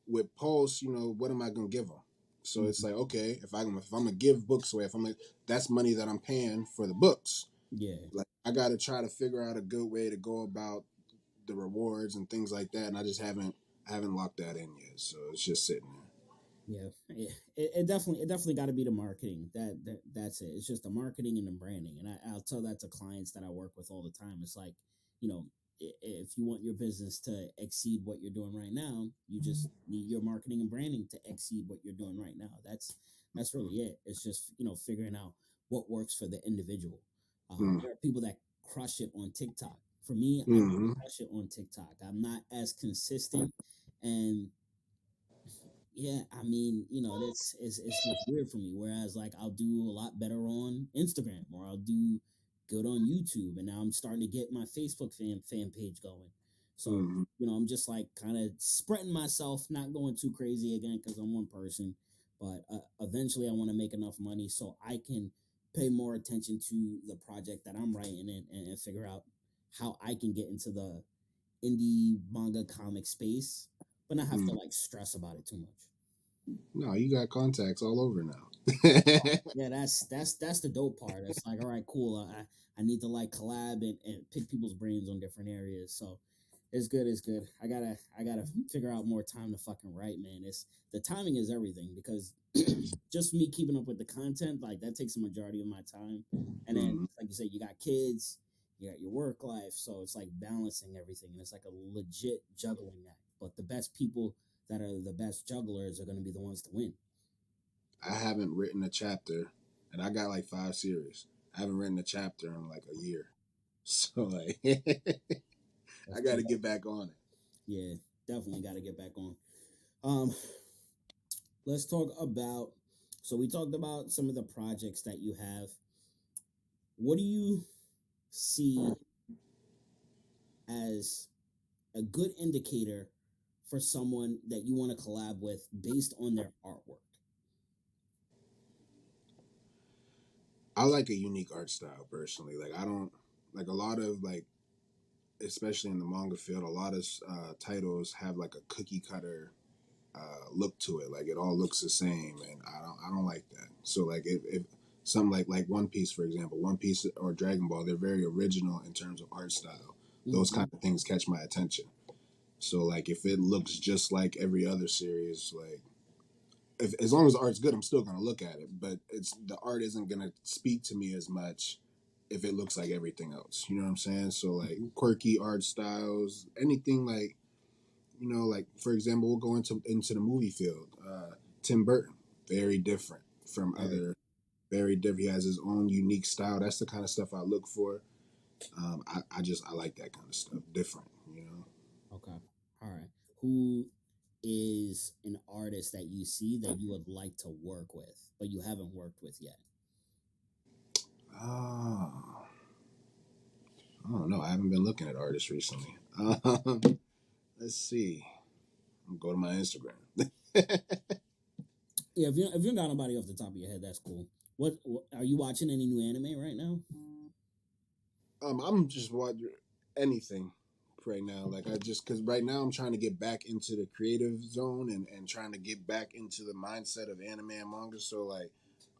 with Pulse, you know, what am I gonna give them? So it's Mhm. like, okay, if I'm gonna give books away, if I'm gonna, that's money that I'm paying for the books. Yeah, Like I got to try to figure out a good way to go about the rewards and things like that, and I just haven't I haven't locked that in yet, so it's just sitting there. Yeah, it definitely got to be the marketing. That's it. It's just the marketing and the branding. And I'll tell that to clients that I work with all the time. It's like, you know, if you want your business to exceed what you're doing right now, you just need your marketing and branding to exceed what you're doing right now. That's really it. It's just, figuring out what works for the individual. Mm. There are people that crush it on TikTok. For me, I don't Hmm. crush it on TikTok. I'm not as consistent, and yeah, I mean, this it's just weird for me. Whereas like I'll do a lot better on Instagram, or I'll do good on YouTube, and now I'm starting to get my Facebook fan page going. So Hmm. I'm just like kind of spreading myself, not going too crazy again because I'm one person. But eventually, I want to make enough money so I can pay more attention to the project that I'm writing, and figure out how I can get into the indie manga comic space, but not have to Mm. like stress about it too much. No, you got contacts all over now. Yeah, that's the dope part. It's like, all right, cool. I need to like collab and pick people's brains on different areas. So it's good. It's good. I gotta figure out more time to fucking write, man. It's the timing is everything because just me keeping up with the content, like that takes a majority of my time. And then, Mm. like you said, you got kids, you got your work life, so it's like balancing everything, and it's like a legit juggling act. But the best people that are the best jugglers are going to be the ones to win. I haven't written a chapter, and I got like 5 series. I haven't written a chapter in like a year, so like I That's got too to bad. get back on it. Yeah, definitely got to get back on. Um, let's talk about. So we talked about some of the projects that you have. What do you see as a good indicator for someone that you want to collab with based on their artwork? I like a unique art style personally. Like I don't like a lot of like, especially in the manga field, a lot of titles have like a cookie cutter look to it. Like it all looks the same, and I don't like that. So like if some like One Piece, for example, One Piece or Dragon Ball, they're very original in terms of art style. Those Mm-hmm. kind of things catch my attention. So like if it looks just like every other series, like if as long as the art's good, I'm still gonna look at it. But it's the art isn't gonna speak to me as much if it looks like everything else. You know what I'm saying? So like Mm-hmm. quirky art styles, anything like like for example, we'll go into the movie field. Tim Burton, very different from Very. very different. He has his own unique style. That's the kind of stuff I look for. I like that kind of stuff, different. Okay. All right. Who is an artist that you see that you would like to work with, but you haven't worked with yet? Oh, I don't know. I haven't been looking at artists recently. Let's see. I'll go to my Instagram. Yeah, if you don't got nobody off the top of your head, that's cool. What are you watching any new anime right now? I'm just watching anything right now. Like I just because right now I'm trying to get back into the creative zone and trying to get back into the mindset of anime and manga. So like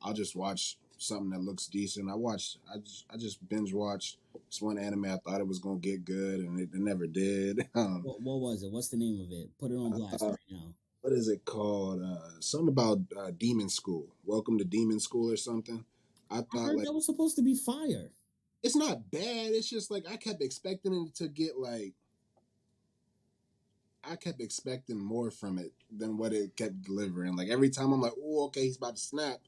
I'll just watch something that looks decent. I just binge watched this one anime. I thought it was gonna get good and it never did. What was it? What's the name of it? Put it on blast Uh, right now. what is it called? Something about Demon School. Welcome to Demon School or something. I I thought heard like that was supposed to be fire. it's not bad. It's just like I kept expecting it to get like I kept expecting more from it than what it kept delivering. Like every time I'm like, oh, okay, he's about to snap.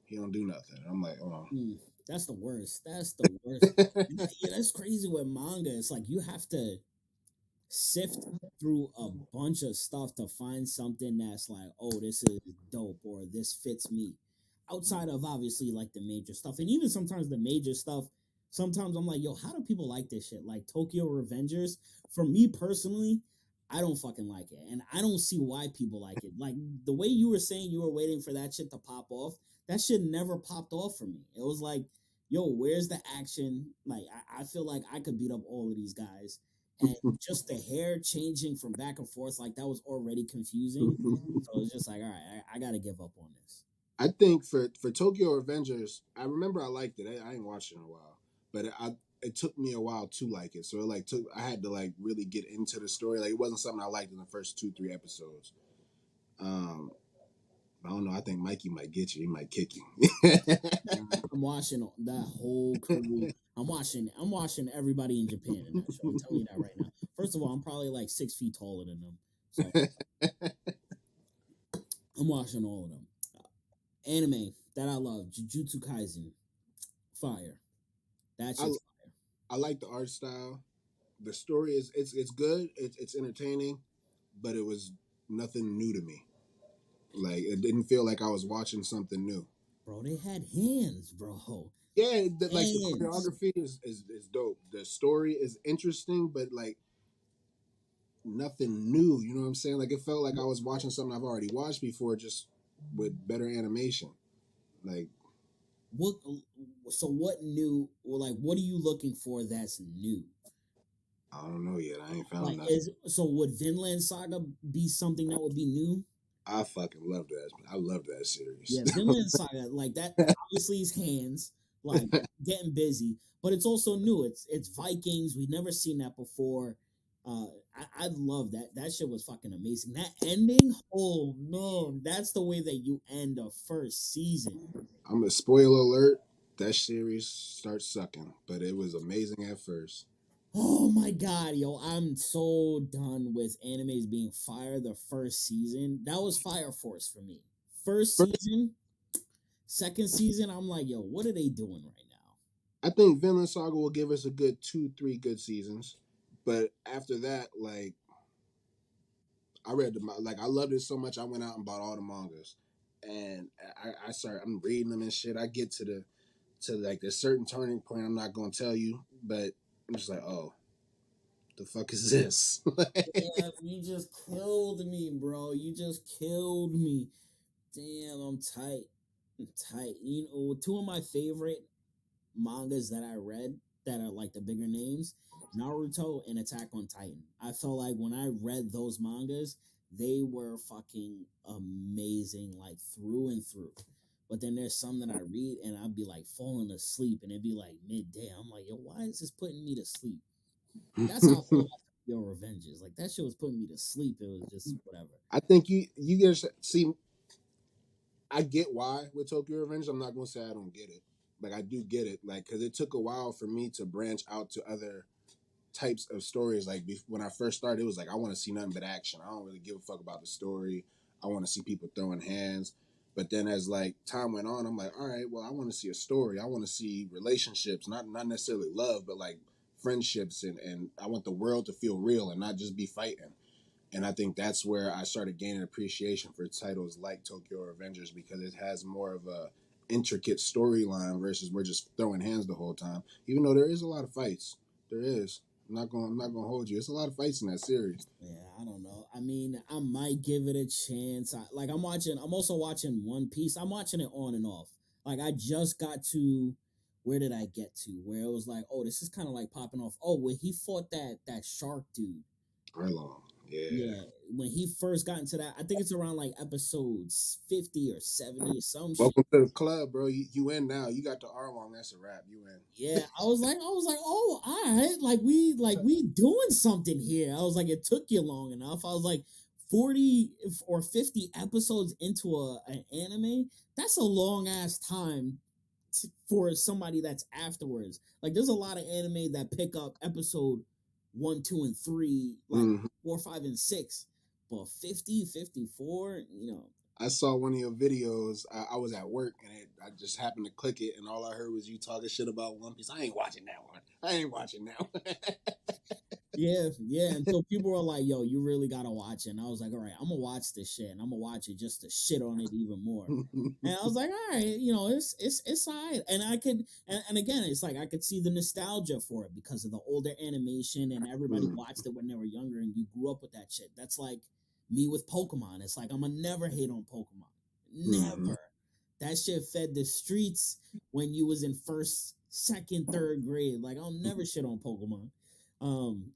He don't do nothing. I'm like, oh. Mm, that's the worst. That's the worst. Yeah, that's crazy with manga. It's like you have to sift through a bunch of stuff to find something that's like, oh, this is dope or this fits me. Outside of obviously like the major stuff, and even sometimes the major stuff, sometimes I'm like, yo, how do people like this shit? Like Tokyo Revengers, for me personally, I don't fucking like it, and I don't see why people like it. Like the way you were saying you were waiting for that shit to pop off, that shit never popped off for me. It was like, yo, where's the action? Like I feel like I could beat up all of these guys, and just the hair changing from back and forth, like that was already confusing. So it's just like, all right, I got to give up on this. I think for Tokyo Revengers, I remember I liked it. I ain't watched it in a while, but it took me a while to like it. So it like took I had to like really get into the story. Like it wasn't something I liked in the first 2-3 episodes. Um, I don't know. I think Mikey might get you. He might kick you. I'm watching that whole crew. I'm watching everybody in Japan in that show. I'm telling you that right now. First of all, I'm probably like 6 feet taller than them, so I'm watching all of them. Anime that I love, Jujutsu Kaisen, fire. That I shit's fire. I like the art style. The story is it's good. It's entertaining, but it was nothing new to me. Like it didn't feel like I was watching something new. Bro, they had hands, bro. Yeah, like the Hands. choreography is dope. The story is interesting, but like nothing new. You know what I'm saying? Like it felt like I was watching something I've already watched before, just with better animation. Like What? So what new? Well, like, what are you looking for that's new? I don't know yet. I ain't found Like, nothing. would Vinland Saga be something that would be new? I fucking love that. I love that series. Yeah, Vinland Saga, like that. Obviously, his hands like getting busy, but it's also new. It's Vikings. We've never seen that before. I love that. That shit was fucking amazing. That ending, oh man, that's the way that you end a first season. I'm a spoiler alert. That series starts sucking, but it was amazing at first. Oh my god, yo, I'm so done with animes being fire the first season. That was Fire Force for me. First season, second season, I'm like, yo, what are they doing right now? I think Vinland Saga will give us a good 2-3 good seasons, but after that, like I read I loved it so much. I went out and bought all the mangas, and I started. I'm reading them and shit. I get to like this certain turning point. I'm not gonna tell you, but I'm just like, oh, the fuck is this? Yeah, you just killed me, bro. You just killed me. Damn, I'm tight. I'm tight. You know, two of my favorite mangas that I read that are like the bigger names, Naruto and Attack on Titan. I felt like when I read those mangas, they were fucking amazing, like through and through. But then there's some that I read and I'd be like falling asleep and it'd be like midday. I'm like, yo, why is this putting me to sleep? That's how I feel about Your Revenges. Like that shit was putting me to sleep. It was just whatever. I think you guys see. I get why with Tokyo Revenge. I'm not gonna say I don't get it. Like I do get it. Like because it took a while for me to branch out to other types of stories. Like when I first started, it was like I want to see nothing but action. I don't really give a fuck about the story. I want to see people throwing hands. But then as like time went on, I'm like, all right, well, I want to see a story. I want to see relationships, not necessarily love, but like friendships, and I want the world to feel real and not just be fighting. And I think that's where I started gaining appreciation for titles like Tokyo Revengers because it has more of a intricate storyline versus we're just throwing hands the whole time. Even though there is a lot of fights, there is. I'm not gonna hold you. It's a lot of fights in that series. Yeah, I don't know. I mean, I might give it a chance. I'm also watching One Piece. I'm watching it on and off. Like I just got to where did I get to? Where it was like, oh, this is kind of like popping off. Oh, when he fought that shark dude. Arlong, yeah. Yeah, when he first got into that, I think it's around like episodes 50 or 70 or some shit. Welcome to the club, bro. You in now? You got the Arlong. That's a wrap. You in? Yeah, I was like, oh, all right, like we doing something here. I was like, it took you long enough. I was like, 40 or 50 episodes into an anime. That's a long ass time for somebody that's afterwards. Like, there's a lot of anime that pick up episode 1, 2, and 3, like Mm-hmm. 4, 5, and 6, but 50, 54, I saw one of your videos. I was at work and I just happened to click it, and all I heard was you talking shit about One Piece. I ain't watching that one. I ain't watching that one. Yeah. And so people were like, yo, you really gotta watch it. And I was like, all right, I'm gonna watch this shit and I'm gonna watch it just to shit on it even more. And I was like, all right, it's all right. And I could and again, it's like I could see the nostalgia for it because of the older animation and everybody Mm, watched it when they were younger and you grew up with that shit. That's like me with Pokemon. It's like I'm gonna never hate on Pokemon. mhm. Never. That shit fed the streets when you was in first, second, third grade. Like I'll never shit on Pokemon.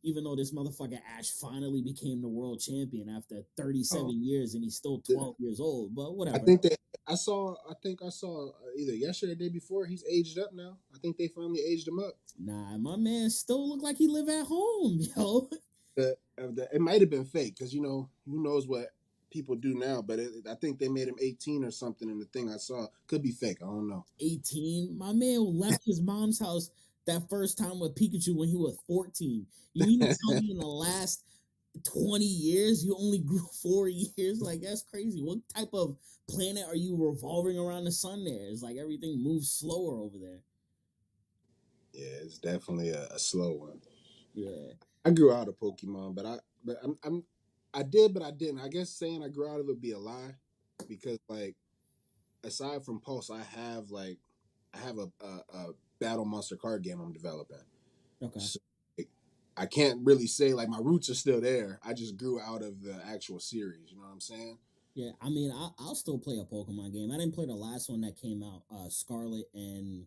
Even though this motherfucker Ash finally became the world champion after Oh, 37 years and he's still th- 12 years old, but I whatever. think that I saw. I think I saw either yesterday or the day before. He's aged up now. I think they finally aged him up. Nah, my man still look like he live at home, yo. It might have been fake because who knows what people do now. But I think they made him 18 or something. And the thing I saw could be fake. I don't know. 18. My man left his mom's house that first time with Pikachu when he was 14. You mean to tell me in the last 20 years you only grew 4 years? Like, that's crazy. What type of planet are you revolving around the sun there? It's like everything moves slower over there. Yeah, it's definitely a slow one. Yeah. I grew out of Pokemon, I did, but I didn't. I guess saying I grew out of it would be a lie because like aside from Pulse, I have a battle monster card game I'm developing. Okay. So like, I can't really say like my roots are still there. I just grew out of the actual series. You know what I'm saying? Yeah, I mean, I'll still play a Pokemon game. I didn't play the last one that came out, Scarlet and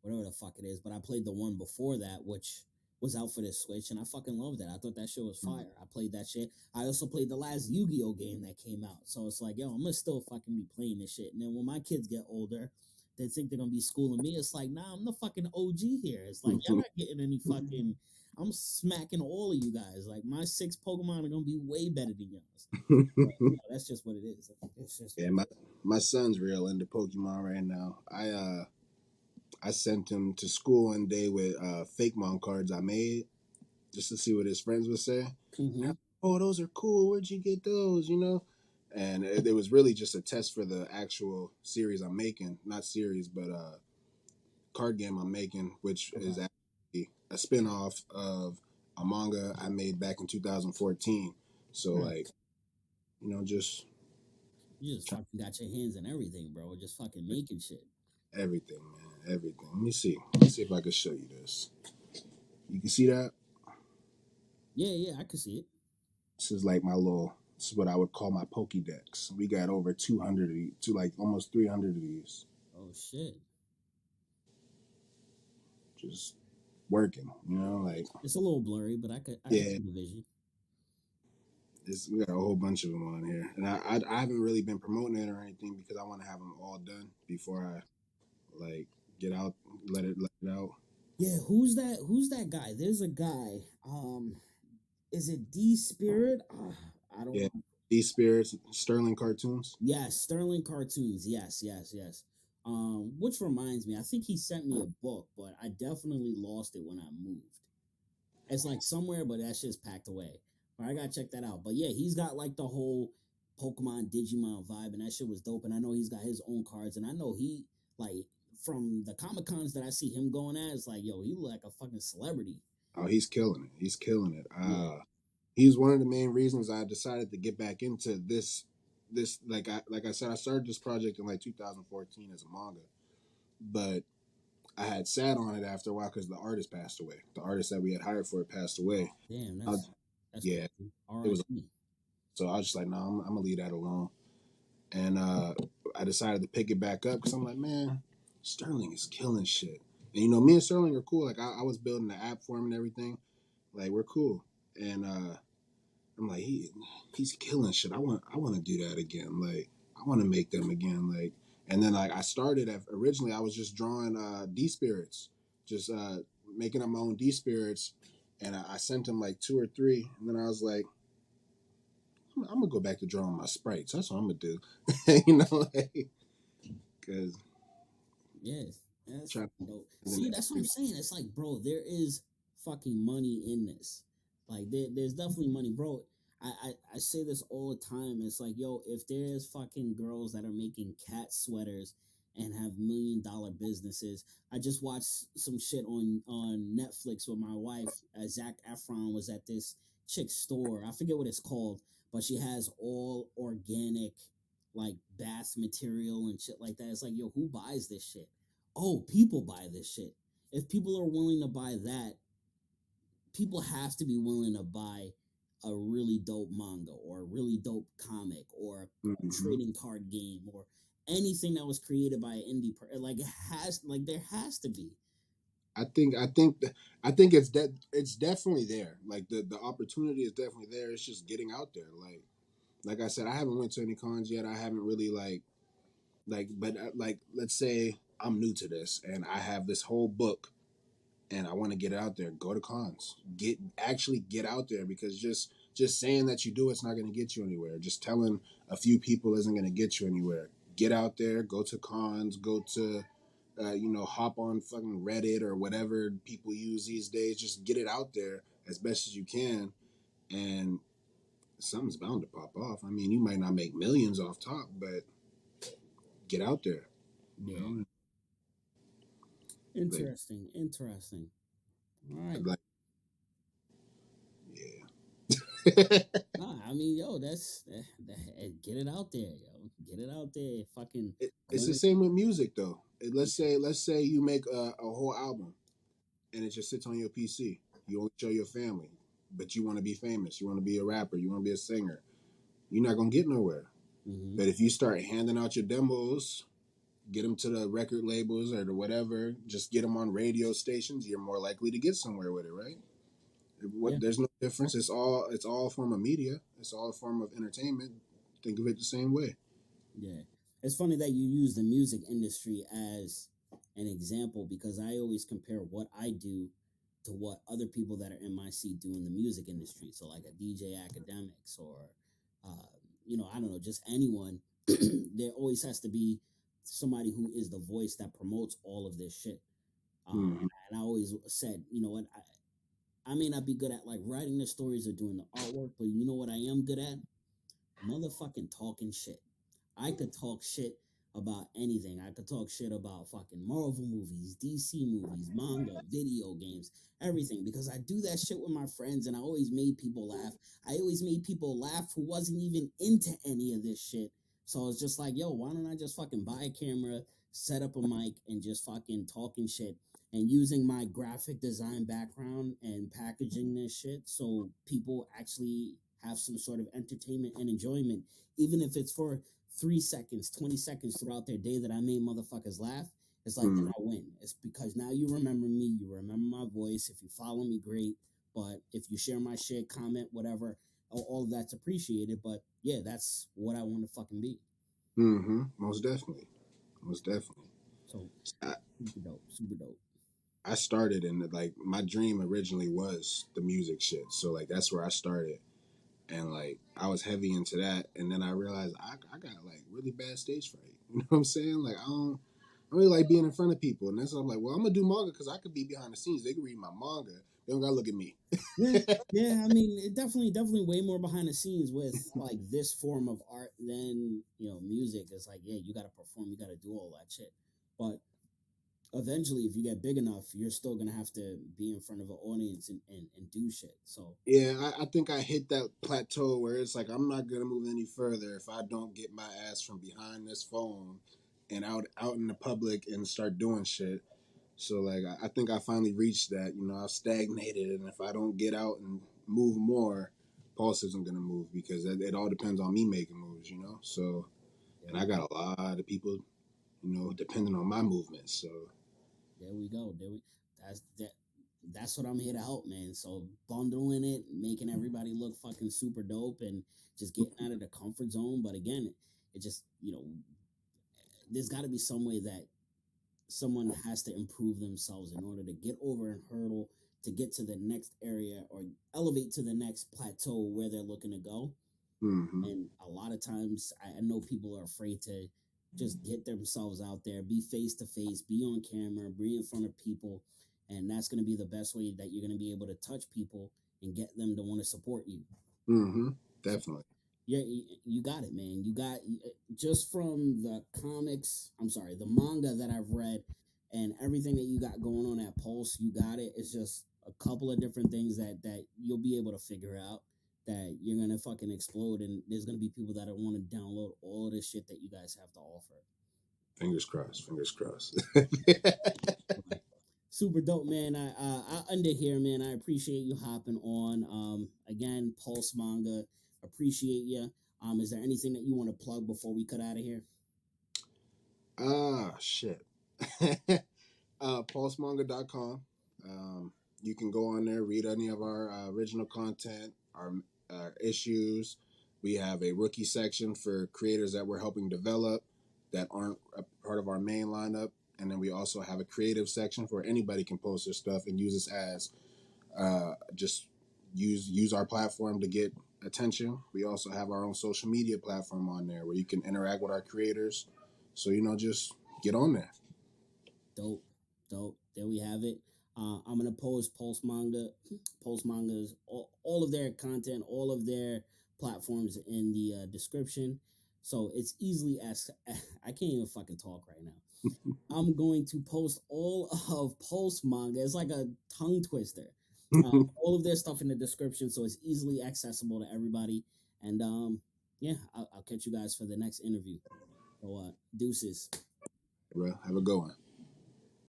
whatever the fuck it is, but I played the one before that, which was out for the Switch, and I fucking loved it. I thought that shit was Mhm. fire. I played that shit. I also played the last Yu-Gi-Oh game that came out, so it's like, yo, I'm gonna still fucking be playing this shit. And then when my kids get older, they think they're gonna be schooling me. It's like, nah, I'm the fucking OG here. It's like y'all not getting any fucking. I'm smacking all of you guys. Like my 6 Pokemon are gonna be way better than yours. But that's just what it is. It's just Yeah, what it is. my son's real into Pokemon right now. I sent him to school one day with fake mon cards I made just to see what his friends would say. Mm-hmm. Oh, those are cool. Where'd you get those? And it was really just a test for the actual series I'm making, not series, but card game I'm making, which Okay. is actually a spinoff of a manga I made back in 2014. So Right. like, just You just fucking got your hands in everything, bro. Just fucking making shit. everything, man, everything. Let me see. Let's see if I can show you this. You can see that. Yeah, yeah, I can see it. This is like my little. This is what I would call my Pokédex. We got over 200 of these, to like almost 300 of these, Oh shit. just working. Like It's a little blurry, but I could yeah, see the vision. we got a whole bunch of them on here, and I haven't really been promoting it or anything because I want to have them all done before I like get out, let it out. Yeah, who's that guy? There's a guy. Is it D Spirit? I don't Yeah, know. these spirits, Sterling cartoons. Yes, Sterling Cartoons. Yes, yes, yes. Which reminds me, I think he sent me a book, but I definitely lost it when I moved. It's like somewhere, but that shit's packed away. But I gotta check that out. But yeah, he's got like the whole Pokemon Digimon vibe, and that shit was dope. And I know he's got his own cards, and I know he like from the Comic Cons that I see him going at, it's like, yo, he look like a fucking celebrity. Oh, he's killing it. He's killing it. Yeah. He's one of the main reasons I decided to get back into this. This like I said, I started this project in like 2014 as a manga, but I had sat on it after a while because the artist passed away. The artist that we had hired for it passed away. Damn, I, that's yeah, crazy. it was. R.I.P. So I was just like, no, I'm gonna leave that alone. And I decided to pick it back up because I'm like, man, Sterling is killing shit. And me and Sterling are cool. Like I was building the app for him and everything. Like we're cool. And I'm like, he's killing shit. I want to do that again. Like I want to make them again. Like and then like I started at originally I was just drawing D spirits, just making up my own D spirits, and I sent him like 2 or 3, and then I was like, I'm gonna go back to drawing my sprites. That's what I'm gonna do. Like because Yes, that's trying fucking dope. to See, that's what I'm saying. It's like, bro, there is fucking money in this. Like, there's definitely money, bro. I say this all the time. It's like, yo, if there's fucking girls that are making cat sweaters and have $1 million businesses, I just watched some shit on Netflix with my wife. Zach Efron was at this chick store. I forget what it's called, but she has all organic like bath material and shit like that. It's like, yo, who buys this shit? Oh, people buy this shit. If people are willing to buy that, people have to be willing to buy a really dope manga or a really dope comic or a hmm trading card game or anything that was created by an like it has like there has to be. I think it's definitely there. Like the opportunity is definitely there. It's just getting out there. Like I said, I haven't went to any cons yet. I haven't really but like let's say I'm new to this and I have this whole book and I want to get it out there, go to cons. Actually get out there, because just saying that you do it's not going to get you anywhere. Just telling a few people isn't going to get you anywhere. Get out there, go to cons, go to hop on fucking Reddit or whatever people use these days. Just get it out there as best as you can, and something's bound to pop off. I mean, you might not make millions off top, but get out there. You Yeah. know, like, Interesting. All right. like yeah. Nah, I mean, yo, get it out there, yo. Get it out there. Fucking It's the learn. same with music though. Let's say you make a whole album and it just sits on your PC. You only show your family, but you want to be famous. You want to be a rapper. You want to be a singer. You're not gonna get nowhere. Mm-hmm. But if you start handing out your demos, get them to the record labels or the whatever, just get them on radio stations, you're more likely to get somewhere with it, right? Yeah. There's no difference. It's all a form of media. It's all a form of entertainment. Think of it the same way. Yeah. It's funny that you use the music industry as an example because I always compare what I do to what other people that are in my seat do in the music industry. So, like a DJ Academics or, I don't know, just anyone. There always has to be somebody who is the voice that promotes all of this shit. Mm-hmm. And I always said, you know what, I may not be good at like writing the stories or doing the artwork, but you know what I am good at? Motherfucking talking shit. I could talk shit about anything. I could talk shit about fucking Marvel movies, DC movies, manga, video games, everything. Because I do that shit with my friends and I always made people laugh. I always made people laugh who wasn't even into any of this shit. So it's just like, yo, why don't I just fucking buy a camera, set up a mic, and just fucking talking shit and using my graphic design background and packaging this shit so people actually have some sort of entertainment and enjoyment, even if it's for 3 seconds, 20 seconds throughout their day that I made motherfuckers laugh. It's like, then Mm-hmm. I win. It's because now you remember me, you remember my voice. If you follow me, great. But if you share my shit, comment, whatever, all of that's appreciated. But yeah, that's what I want to fucking be. Mm-hmm. Most definitely. Most definitely. So I, super dope, super dope. I started and like my dream originally was the music shit. So like that's where I started. And like I was heavy into that, and then I realized I got like really bad stage fright. You know what I'm saying? Like I really like being in front of people, and that's why I'm like, well, I'm gonna do manga because I could be behind the scenes. They can read my manga. They don't gotta look at me. Yeah, yeah. I mean, it definitely way more behind the scenes with like this form of art than music. It's like, yeah, you got to perform, you got to do all that shit. But eventually, if you get big enough, you're still gonna have to be in front of an audience and do shit. So Yeah, I think I hit that plateau where it's like I'm not gonna move any further if I don't get my ass from behind this phone and out in the public and start doing shit. So like I think I finally reached that. I've stagnated, and if I don't get out and move more, Pulse isn't gonna move because it all depends on me making moves. So there and we I go. got a lot of people, depending on my movements. So There we go. That's that. That's what I'm here to help, man. So bundling it, making everybody look fucking super dope, and just getting out of the comfort zone. But again, it just there's got to be some way that someone has to improve themselves in order to get over a hurdle to get to the next area or elevate to the next plateau where they're looking to go. hmm And a lot of times I know people are afraid to just get themselves out there, be face to face, be on camera, be in front of people. And that's going to be the best way that you're going to be able to touch people and get them to want to support you. hmm So definitely. yeah, you got it, man. You got just from the comics. I'm sorry, the manga that I've read and everything that you got going on at Pulse. You got it. It's just a couple of different things that you'll be able to figure out that you're gonna fucking explode, and there's gonna be people that want to download all of this shit that you guys have to offer. Fingers crossed. Fingers crossed. But super dope, man. I end it here, man. I appreciate you hopping on. Again, Pulse Manga. Appreciate you. Is there anything that you want to plug before we cut out of here? Shit. PulseManga.com. You can go on there, read any of our original content, our issues. We have a rookie section for creators that we're helping develop that aren't a part of our main lineup. and then we also have a creative section where anybody can post their stuff and use this as just use our platform to get attention. We also have our own social media platform on there where you can interact with our creators. So just get on there. Dope. There we have it. I'm gonna post Pulse Manga, Pulse Manga's all of their content, all of their platforms in the description. So it's easily as I can't even fucking talk right now. I'm going to post all of Pulse Manga. It's like a tongue twister. All of their stuff in the description, so it's easily accessible to everybody. And yeah, I'll catch you guys for the next interview. So deuces. Well, have a good one.